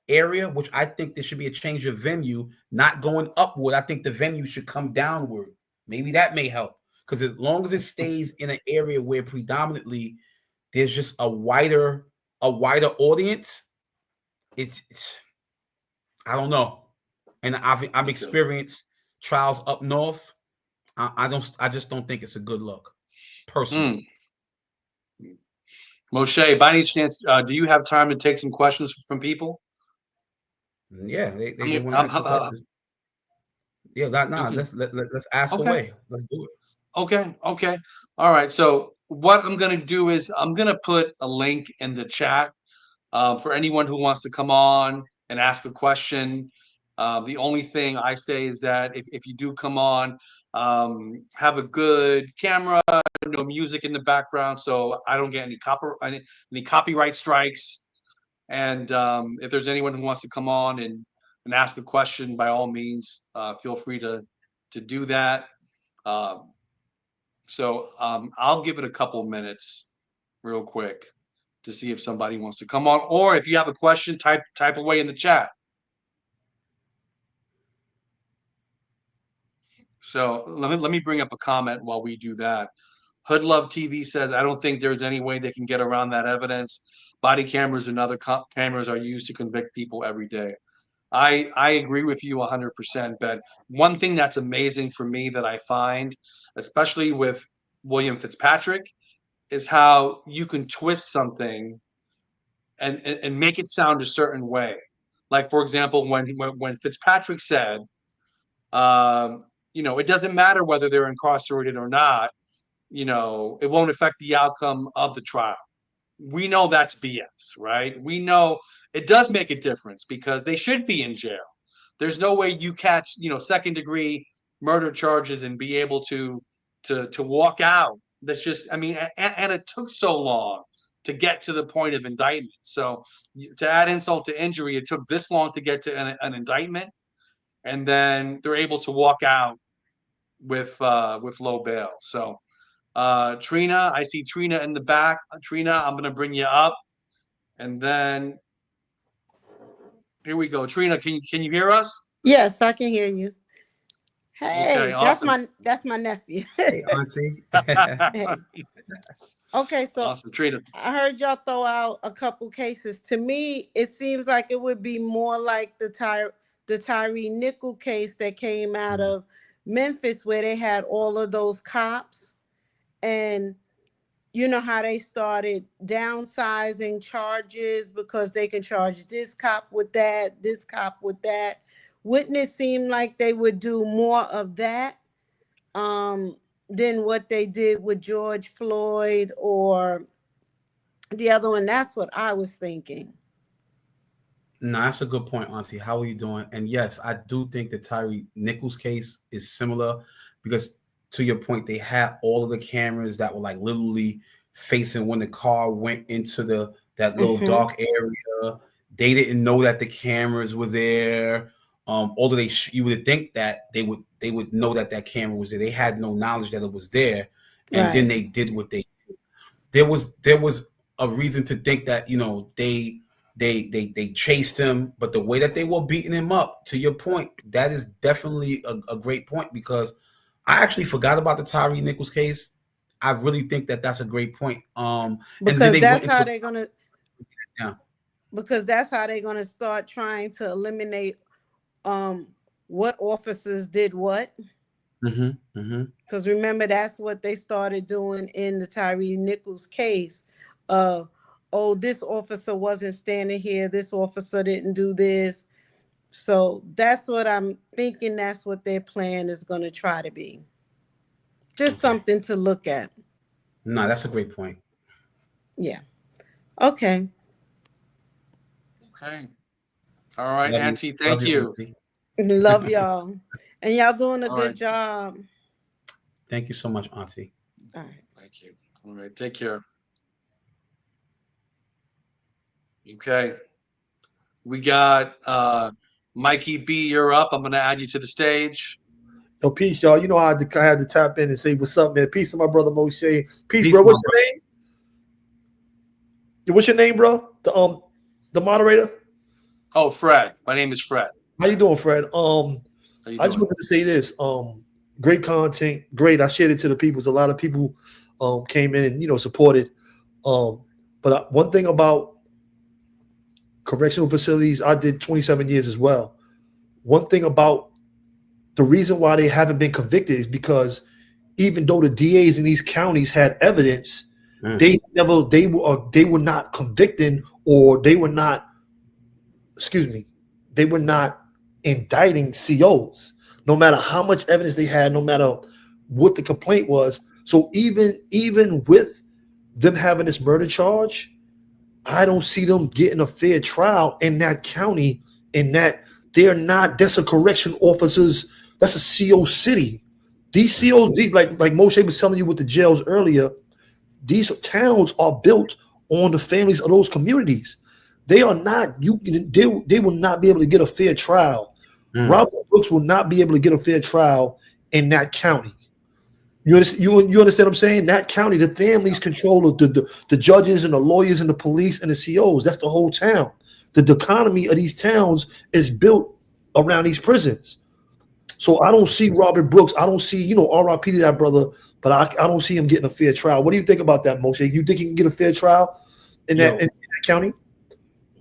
area, which I think there should be a change of venue, not going upward. I think the venue should come downward. Maybe that may help, because as long as it stays in an area where predominantly there's just a wider audience, it's I don't know. And I've experienced trials up north. I just don't think it's a good look, personally. Moshe, by any chance, do you have time to take some questions from people? Yeah, they want to ask questions. Yeah, let's ask away. Let's do it. Okay. All right. So what I'm gonna do is I'm gonna put a link in the chat for anyone who wants to come on and ask a question. The only thing I say is that if you do come on, have a good camera, no music in the background, so I don't get any copyright strikes. And if there's anyone who wants to come on and ask a question, by all means, feel free to do that. I'll give it a couple minutes, real quick, to see if somebody wants to come on, or if you have a question, type away in the chat. So let me bring up a comment while we do that. Hood Love TV says, I don't think there's any way they can get around that evidence. Body cameras and other cameras are used to convict people every day. I agree with you 100%. But one thing that's amazing for me that I find, especially with William Fitzpatrick, is how you can twist something and make it sound a certain way. Like, for example, when Fitzpatrick said, it doesn't matter whether they're incarcerated or not, it won't affect the outcome of the trial. We know that's BS, right? We know it does make a difference because they should be in jail. There's no way you catch, second degree murder charges and be able to walk out. That's just, I mean, and it took so long to get to the point of indictment. So to add insult to injury, it took this long to get to an indictment, and then they're able to walk out with low bail. So Trina, I see Trina in the back. Trina, I'm going to bring you up. And then here we go. Trina, can you hear us? Yes, I can hear you. Hey, okay, awesome. That's my nephew. Hey, Auntie. Hey. Okay, so awesome, Trina. I heard y'all throw out a couple cases. To me, it seems like it would be more like the Tyree Nickel case that came out of Memphis, where they had all of those cops, and you know how they started downsizing charges because they can charge this cop with that, this cop with that. Wouldn't it seem like they would do more of that than what they did with George Floyd or the other one? That's what I was thinking. No, that's a good point, Auntie. How are you doing? And yes, I do think the Tyree Nichols case is similar because, to your point, they had all of the cameras that were like literally facing when the car went into that little dark area. They didn't know that the cameras were there. Although you would think that they would know that camera was there. They had no knowledge that it was there, and then they did what they did. There was a reason to think that they chased him, but the way that they were beating him up, to your point, that is definitely a great point, because I actually forgot about the Tyree Nichols case. I really think that that's a great point. Because that's how they're gonna. Yeah. Because that's how they're gonna start trying to eliminate what officers did what. Because remember, that's what they started doing in the Tyree Nichols case. Oh, this officer wasn't standing here. This officer didn't do this. So that's what I'm thinking. That's what their plan is going to try to be. Just something to look at. No, that's a great point. Yeah. Okay. Okay. All right, Auntie. Thank you. Love y'all. And y'all doing a good job. Thank you so much, Auntie. All right. Thank you. All right. Take care. Okay. We got Mikey B, you're up. I'm going to add you to the stage. Yo, peace, y'all. You know I had to tap in and say what's up, man. Peace to my brother Moshe. Peace, bro. What's your name? What's your name, bro? The moderator. Oh, Fred. My name is Fred. How you doing, Fred? I just wanted to say this. Great content, great. I shared it to the people. A lot of people came in and supported. But one thing about correctional facilities, I did 27 years as well. One thing about the reason why they haven't been convicted is because even though the DAs in these counties had evidence, they were not convicting, or they were not indicting COs, no matter how much evidence they had, no matter what the complaint was. So even with them having this murder charge, I don't see them getting a fair trial in that county, in that that's a correction officers, that's a CO city. These COs, like Moshe was telling you with the jails earlier, these towns are built on the families of those communities. They are not, they will not be able to get a fair trial. Robert Brooks will not be able to get a fair trial in that county. You understand what I'm saying? That county, the families control the judges and the lawyers and the police and the COs. That's the whole town. The economy of these towns is built around these prisons. So I don't see Robert Brooks. I don't see, RIP to that brother, but I don't see him getting a fair trial. What do you think about that, Moshe? You think he can get a fair trial in that county?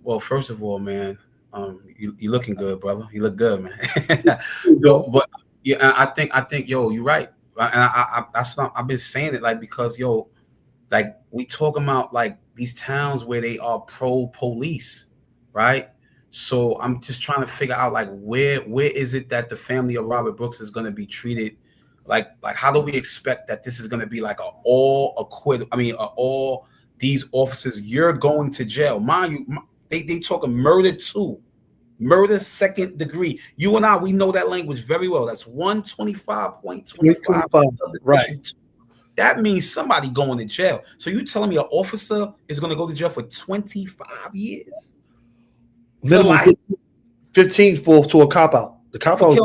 Well, first of all, man, you looking good, brother. You look good, man. But yeah, I think, you're right. And I've been saying it because we talk about these towns where they are pro police, right? So I'm just trying to figure out where is it that the family of Robert Brooks is going to be treated? Like how do we expect that this is going to be like all acquittal? I mean, all these officers, you're going to jail. Mind you, they talking murder too. Murder second degree. You and I, we know that language very well. That's 125.25. Right. That means somebody going to jail. So you telling me an officer is going to go to jail for 25 years? Minimum 15 to a cop out. The cop out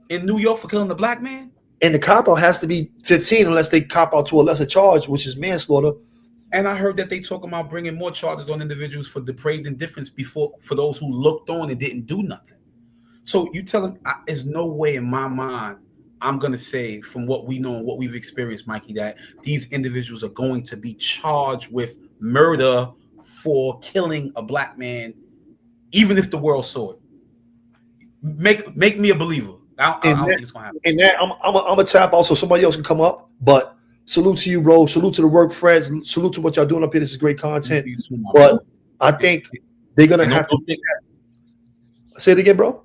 in New York for killing the black man? And the cop out has to be 15 unless they cop out to a lesser charge, which is manslaughter. And I heard that they talking about bringing more charges on individuals for depraved indifference for those who looked on and didn't do nothing. So you tell them, there's no way in my mind I'm going to say, from what we know and what we've experienced, Mikey, that these individuals are going to be charged with murder for killing a black man, even if the world saw it. Make me a believer. I don't think it's going to happen. And that, I'm a tap out so somebody else can come up, but salute to you, bro. Salute to the work, Fred. Salute to what y'all doing up here. This is great content. But I think they're going to have to say it again, bro.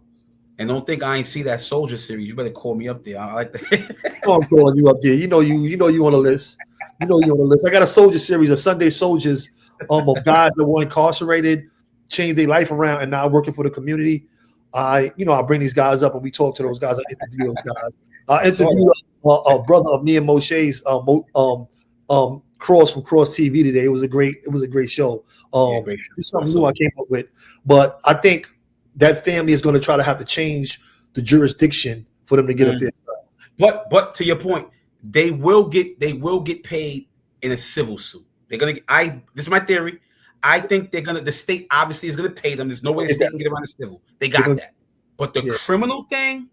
And don't think I ain't see that Soldier series. You better call me up there. I like that. I'm calling you up there. You know you on the list. You on the list. I got a Soldier series of Sunday soldiers of guys that were incarcerated, changed their life around, and now working for the community. I bring these guys up and we talk to those guys. I interview those guys. I interviewed a brother of me and Moshe's Cross from Cross TV today. It was a great show. It's something new I came up with. But I think that family is going to try to have to change the jurisdiction for them to get up there. But to your point, they will get paid in a civil suit. They're gonna. This is my theory. I think the state obviously is gonna pay them. There's no way the state can get around the civil. They got that. But the criminal thing,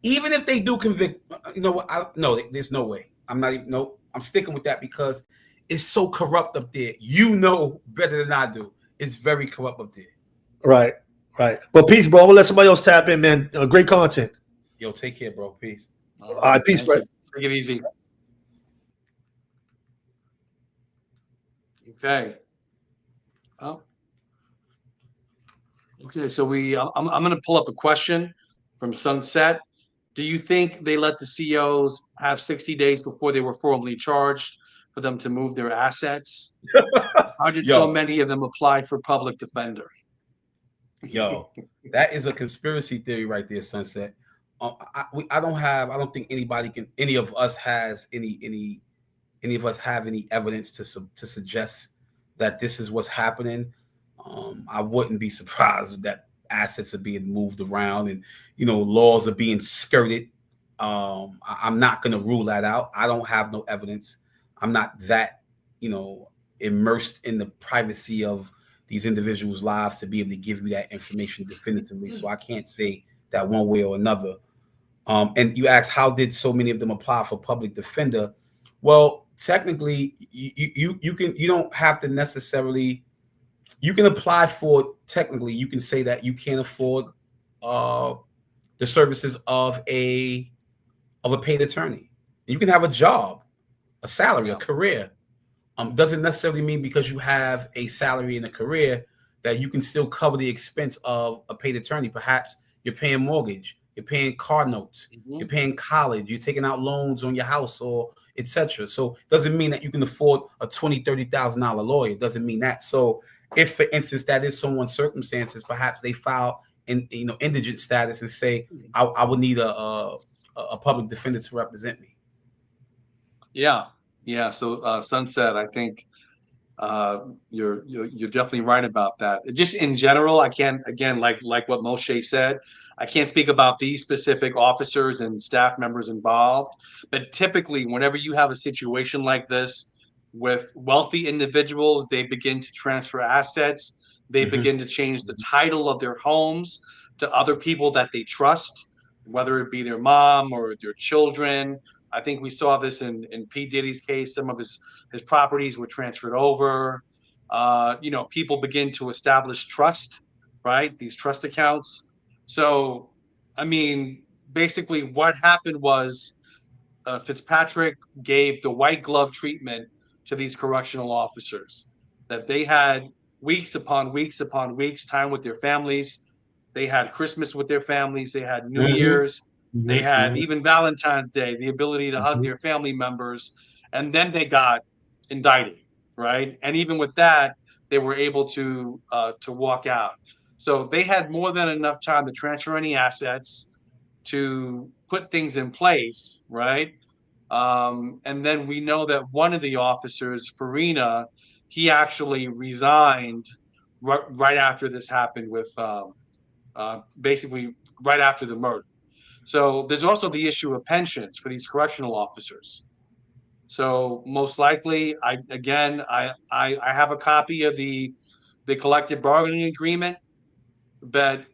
even if they do convict, you know what? There's no way. I'm sticking with that because it's so corrupt up there. You know better than I do. It's very corrupt up there. Right. But peace, bro. I'm gonna let somebody else tap in, man. Great content. Yo, take care, bro. Peace. All right, peace, bro. Take it easy. Okay. Oh. Okay, so I'm going to pull up a question from Sunset. Do you think they let the COs have 60 days before they were formally charged for them to move their assets? How did so many of them apply for public defender? Yo, that is a conspiracy theory right there, Sunset. I don't think any of us have any evidence to suggest that this is what's happening. I wouldn't be surprised that assets are being moved around and laws are being skirted. I'm not going to rule that out. I don't have no evidence. I'm not that, immersed in the privacy of these individuals' lives to be able to give you that information definitively. So I can't say that one way or another. And you asked, how did so many of them apply for public defender? Well, technically, you don't have to necessarily. You can apply for, technically, you can say that you can't afford the services of a paid attorney. You can have a job, a salary, a career. Doesn't necessarily mean because you have a salary and a career that you can still cover the expense of a paid attorney. Perhaps you're paying mortgage, you're paying car notes, you're paying college, you're taking out loans on your house, or etc. So it doesn't mean that you can afford a $20,000-$30,000 lawyer. It doesn't mean that. So if, for instance, that is someone's circumstances, perhaps they file in indigent status and say, I would need a public defender to represent me. Yeah. So Sunset, I think you're definitely right about that. Just in general, I can't, again, like what Moshe said, I can't speak about these specific officers and staff members involved, but typically whenever you have a situation like this with wealthy individuals, they begin to transfer assets, they begin to change the title of their homes to other people that they trust, whether it be their mom or their children. I think we saw this in P. Diddy's case. Some of his properties were transferred over. People begin to establish trust, right? These trust accounts. So, I mean, basically what happened was Fitzpatrick gave the white glove treatment to these correctional officers, that they had weeks upon weeks upon weeks time with their families. They had Christmas with their families. They had New Year's. They had even Valentine's Day, the ability to hug their family members. And then they got indicted, right? And even with that, they were able to walk out. So they had more than enough time to transfer any assets, to put things in place, right? And then we know that one of the officers, Farina, he actually resigned right after this happened with basically right after the murder. So there's also the issue of pensions for these correctional officers. So most likely, I have a copy of the collective bargaining agreement, but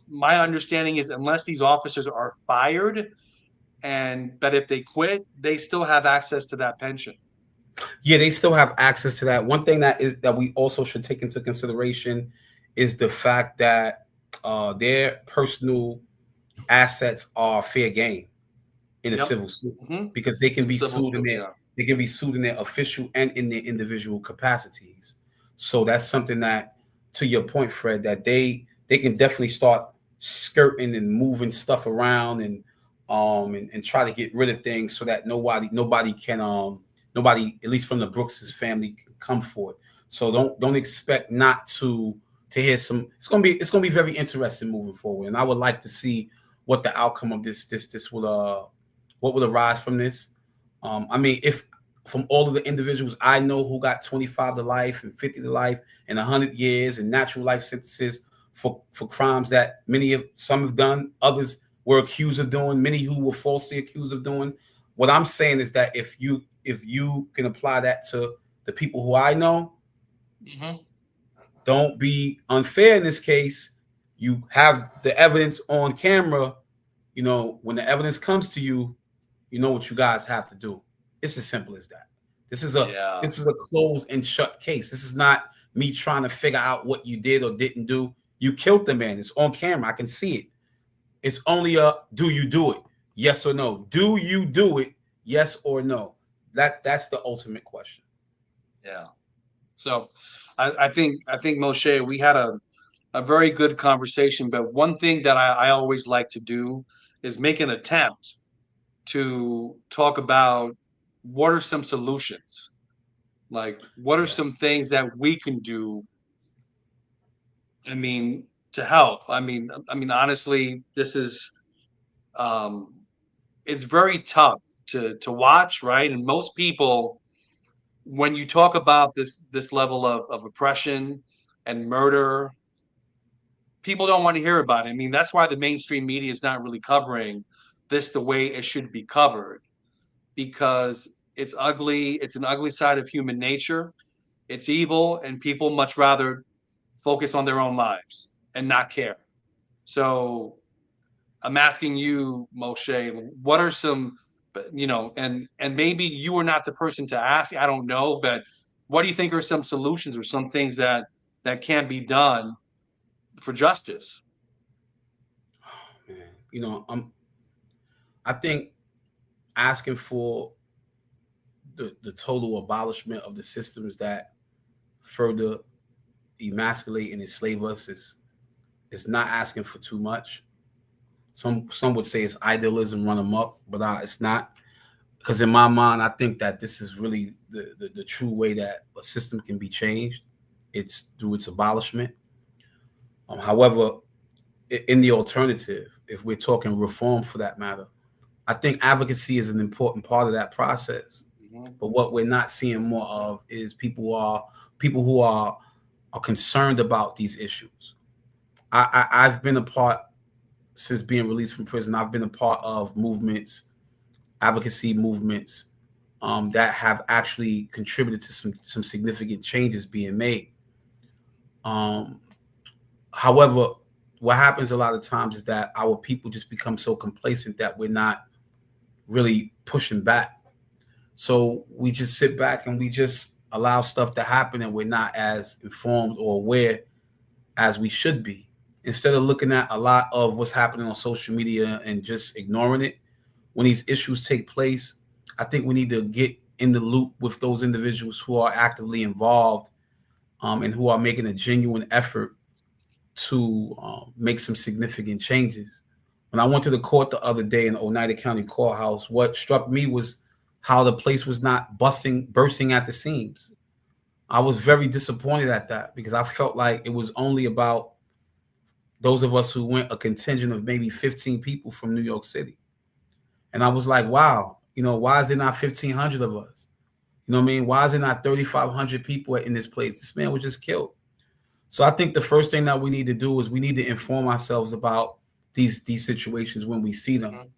my understanding is unless these officers are fired, but if they quit, they still have access to that pension. Yeah, they still have access to that. One thing that we also should take into consideration is the fact that their personal assets are fair game in a civil suit, because they can be sued in their they can be sued in their official and in their individual capacities. So that's something that, to your point, Fred, that they can definitely start skirting and moving stuff around and try to get rid of things so that nobody can at least from the Brooks's family, can come forward. So don't expect not to hear some. It's gonna be very interesting moving forward, and I would like to see what the outcome of this will what will arise from this. I mean, if from all of the individuals I know who got 25 to life and 50 to life and 100 years and natural life sentences for crimes that some have done, others were accused of doing, many who were falsely accused of doing. What I'm saying is that if you can apply that to the people who I know, don't be unfair in this case. You have the evidence on camera. When the evidence comes to you, you know what you guys have to do. It's as simple as that. This is a closed and shut case. This is not me trying to figure out what you did or didn't do. You killed the man. It's on camera. I can see it. It's only do you do it? Yes or no? Do you do it? Yes or no? That's the ultimate question. Yeah. So I think Moshe, we had a very good conversation, but one thing that I always like to do is make an attempt to talk about what are some solutions, like what are some things that we can do, I mean, to help. I mean honestly, this is it's very tough to watch, right? And most people, when you talk about this level of oppression and murder, people don't want to hear about it. I mean, that's why the mainstream media is not really covering this the way it should be covered, because it's ugly. It's an ugly side of human nature. It's evil, and people much rather focus on their own lives and not care. So I'm asking you, Moshe, what are some, and maybe you are not the person to ask. I don't know, but what do you think are some solutions or some things that can be done for justice? Oh, man, I think asking for the total abolishment of the systems that further emasculate and enslave us is not asking for too much. Some would say it's idealism run amok, but it's not. Because in my mind, I think that this is really the true way that a system can be changed. It's through its abolishment. However, in the alternative, if we're talking reform for that matter, I think advocacy is an important part of that process. Mm-hmm. But what we're not seeing more of is people who are concerned about these issues. I've been a part, since being released from prison, I've been a part of movements, advocacy movements, that have actually contributed to some significant changes being made. However, what happens a lot of times is that our people just become so complacent that we're not really pushing back. So we just sit back and we just allow stuff to happen, and we're not as informed or aware as we should be. Instead of looking at a lot of what's happening on social media and just ignoring it, when these issues take place, I think we need to get in the loop with those individuals who are actively involved, and who are making a genuine effort to make some significant changes. When I went to the court the other day in the Oneida County Courthouse, what struck me was how the place was not bursting at the seams. I was very disappointed at that, because I felt like it was only about those of us who went, a contingent of maybe 15 people from New York City. And I was like, wow, why is it not 1,500 of us? You know what I mean? Why is it not 3,500 people in this place? This man was just killed. So I think the first thing that we need to do is we need to inform ourselves about these situations when we see them. Mm-hmm.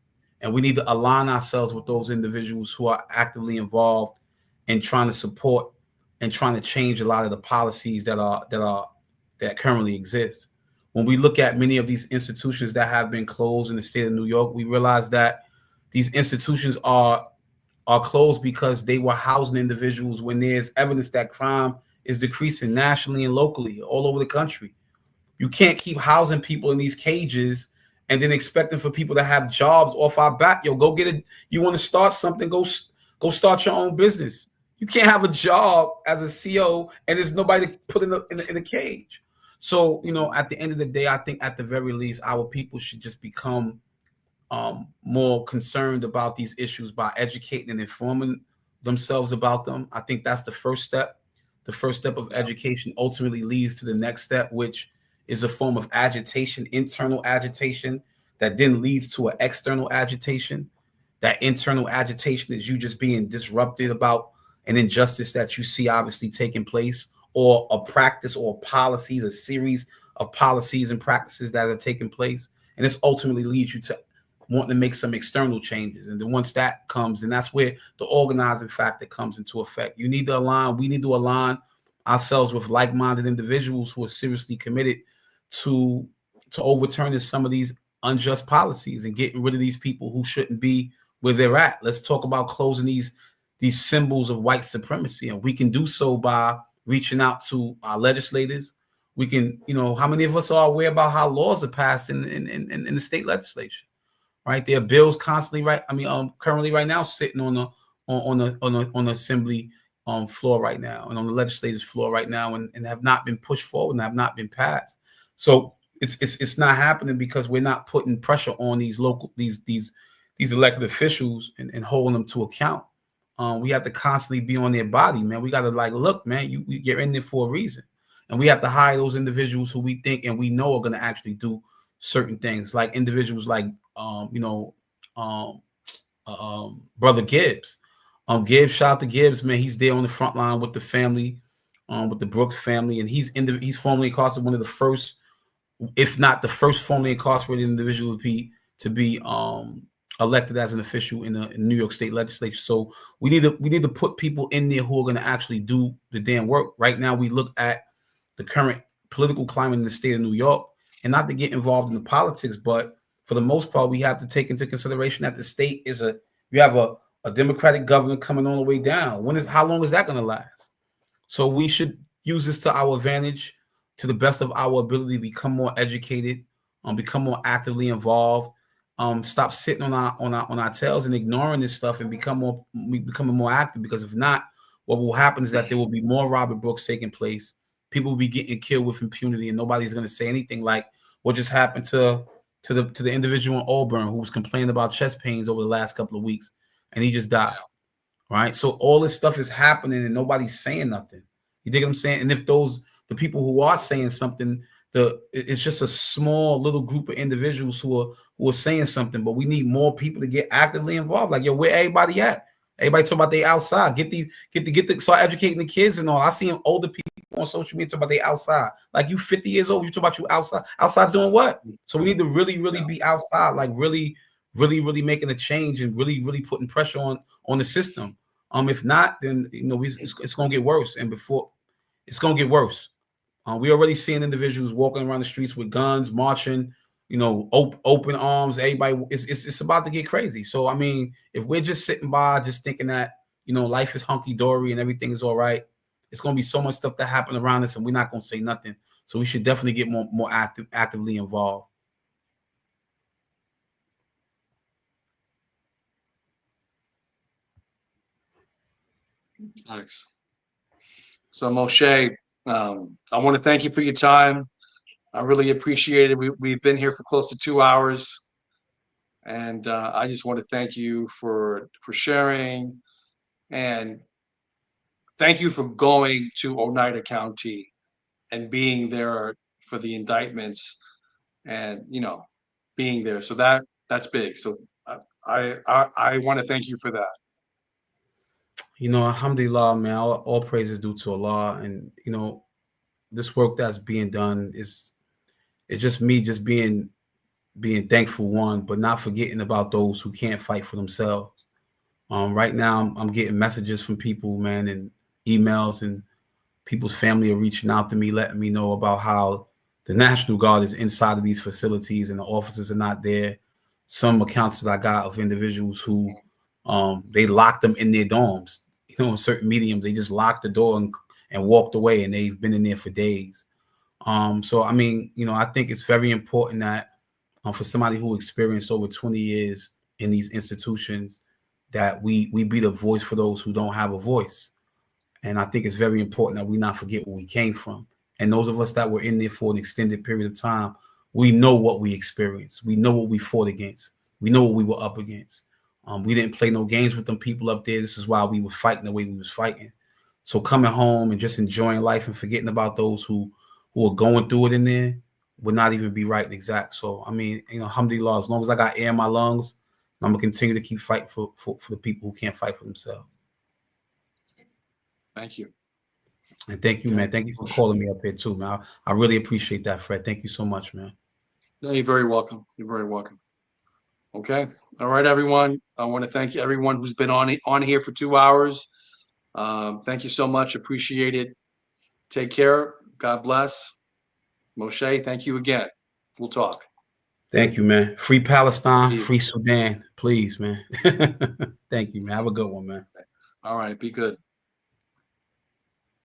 And we need to align ourselves with those individuals who are actively involved in trying to support and trying to change a lot of the policies that currently exist. When we look at many of these institutions that have been closed in the state of New York, we realize that these institutions are closed because they were housing individuals when there's evidence that crime is decreasing nationally and locally all over the country. You can't keep housing people in these cages and then expecting for people to have jobs off our back. Yo, go get it. You want to start something, go start your own business. You can't have a job as a CO and there's nobody to put in the cage. So, at the end of the day, I think at the very least, our people should just become more concerned about these issues by educating and informing themselves about them. I think that's the first step. The first step of education ultimately leads to the next step, which is a form of agitation, internal agitation, that then leads to an external agitation. That internal agitation is you just being disrupted about an injustice that you see obviously taking place, or a practice or policies, a series of policies and practices that are taking place. And this ultimately leads you to wanting to make some external changes. And then once that comes, then that's where the organizing factor comes into effect. We need to align ourselves with like-minded individuals who are seriously committed to overturning some of these unjust policies and getting rid of these people who shouldn't be where they're at. Let's talk about closing these symbols of white supremacy. And we can do so by reaching out to our legislators. We can, how many of us are aware about how laws are passed in the state legislature? Right, there are bills constantly, right? I mean, currently right now sitting on the assembly floor right now, and on the legislative floor right now, and have not been pushed forward and have not been passed. So it's not happening because we're not putting pressure on these elected officials and holding them to account. We have to constantly be on their body, man. We got to look, man, you're in there for a reason, and we have to hire those individuals who we think and we know are going to actually do certain things, like individuals like Brother Gibbs. Gibbs, shout out to Gibbs, man. He's there on the front line with the family, with the Brooks family, and he's formerly incarcerated, one of the first, if not the first, formerly incarcerated individual to be elected as an official in the New York State legislature. So we need to put people in there who are going to actually do the damn work. Right now, we look at the current political climate in the state of New York, and not to get involved in the politics, but for the most part, we have to take into consideration that the state is you have a Democratic governor coming all the way down. How long is that going to last? So we should use this to our advantage, to the best of our ability, become more educated, become more actively involved, stop sitting on our tails and ignoring this stuff, and becoming more active. Because if not, what will happen is that there will be more Robert Brooks taking place. People will be getting killed with impunity, and nobody's going to say anything, like what just happened to the individual in Auburn who was complaining about chest pains over the last couple of weeks, and he just died. Right? So all this stuff is happening and nobody's saying nothing. You dig what I'm saying? And if the people who are saying something, it's just a small little group of individuals who are saying something, but we need more people to get actively involved. Like, yo, where everybody at? Everybody talk about they outside. Start educating the kids and all. I see older people on social media talk about they outside. Like, you 50 years old, you talk about you outside. Outside doing what? So we need to really, really be outside, like really, really, really making a change and really, really putting pressure on the system. If not, then it's gonna get worse. And before it's gonna get worse. We already seeing individuals walking around the streets with guns, marching, open arms. Everybody, it's about to get crazy. So I mean, if we're just sitting by, just thinking that life is hunky dory and everything is all right, it's gonna be so much stuff that happen around us, and we're not gonna say nothing. So we should definitely get more actively involved. Thanks. So Moshe, I want to thank you for your time. I really appreciate it. We've been here for close to 2 hours, and I just want to thank you for sharing, and thank you for going to Oneida County and being there for the indictments, and being there. So that's big. So I want to thank you for that. Alhamdulillah, man, all praise is due to Allah. And, this work that's being done it's just me just being thankful, one, but not forgetting about those who can't fight for themselves. Right now, I'm getting messages from people, man, and emails, and people's family are reaching out to me, letting me know about how the National Guard is inside of these facilities and the officers are not there. Some accounts that I got of individuals who they locked them in their dorms. In certain mediums, they just locked the door and walked away, and they've been in there for days. So, I mean, I think it's very important that for somebody who experienced over 20 years in these institutions, that we be the voice for those who don't have a voice. And I think it's very important that we not forget where we came from. And those of us that were in there for an extended period of time, we know what we experienced. We know what we fought against. We know what we were up against. We didn't play no games with them people up there. This is why we were fighting the way we was fighting. So coming home and just enjoying life and forgetting about those who are going through it in there would not even be right and exact. So, I mean, alhamdulillah, as long as I got air in my lungs, I'm going to continue to keep fighting for the people who can't fight for themselves. Thank you. And thank you, man. Thank you for calling me up here too, man. I really appreciate that, Fred. Thank you so much, man. No, you're very welcome. You're very welcome. Okay. All right, everyone. I want to thank everyone who's been on here for 2 hours. Thank you so much. Appreciate it. Take care. God bless. Moshe, thank you again. We'll talk. Thank you, man. Free Palestine, free Sudan. Please, man. Thank you, man. Have a good one, man. All right. Be good.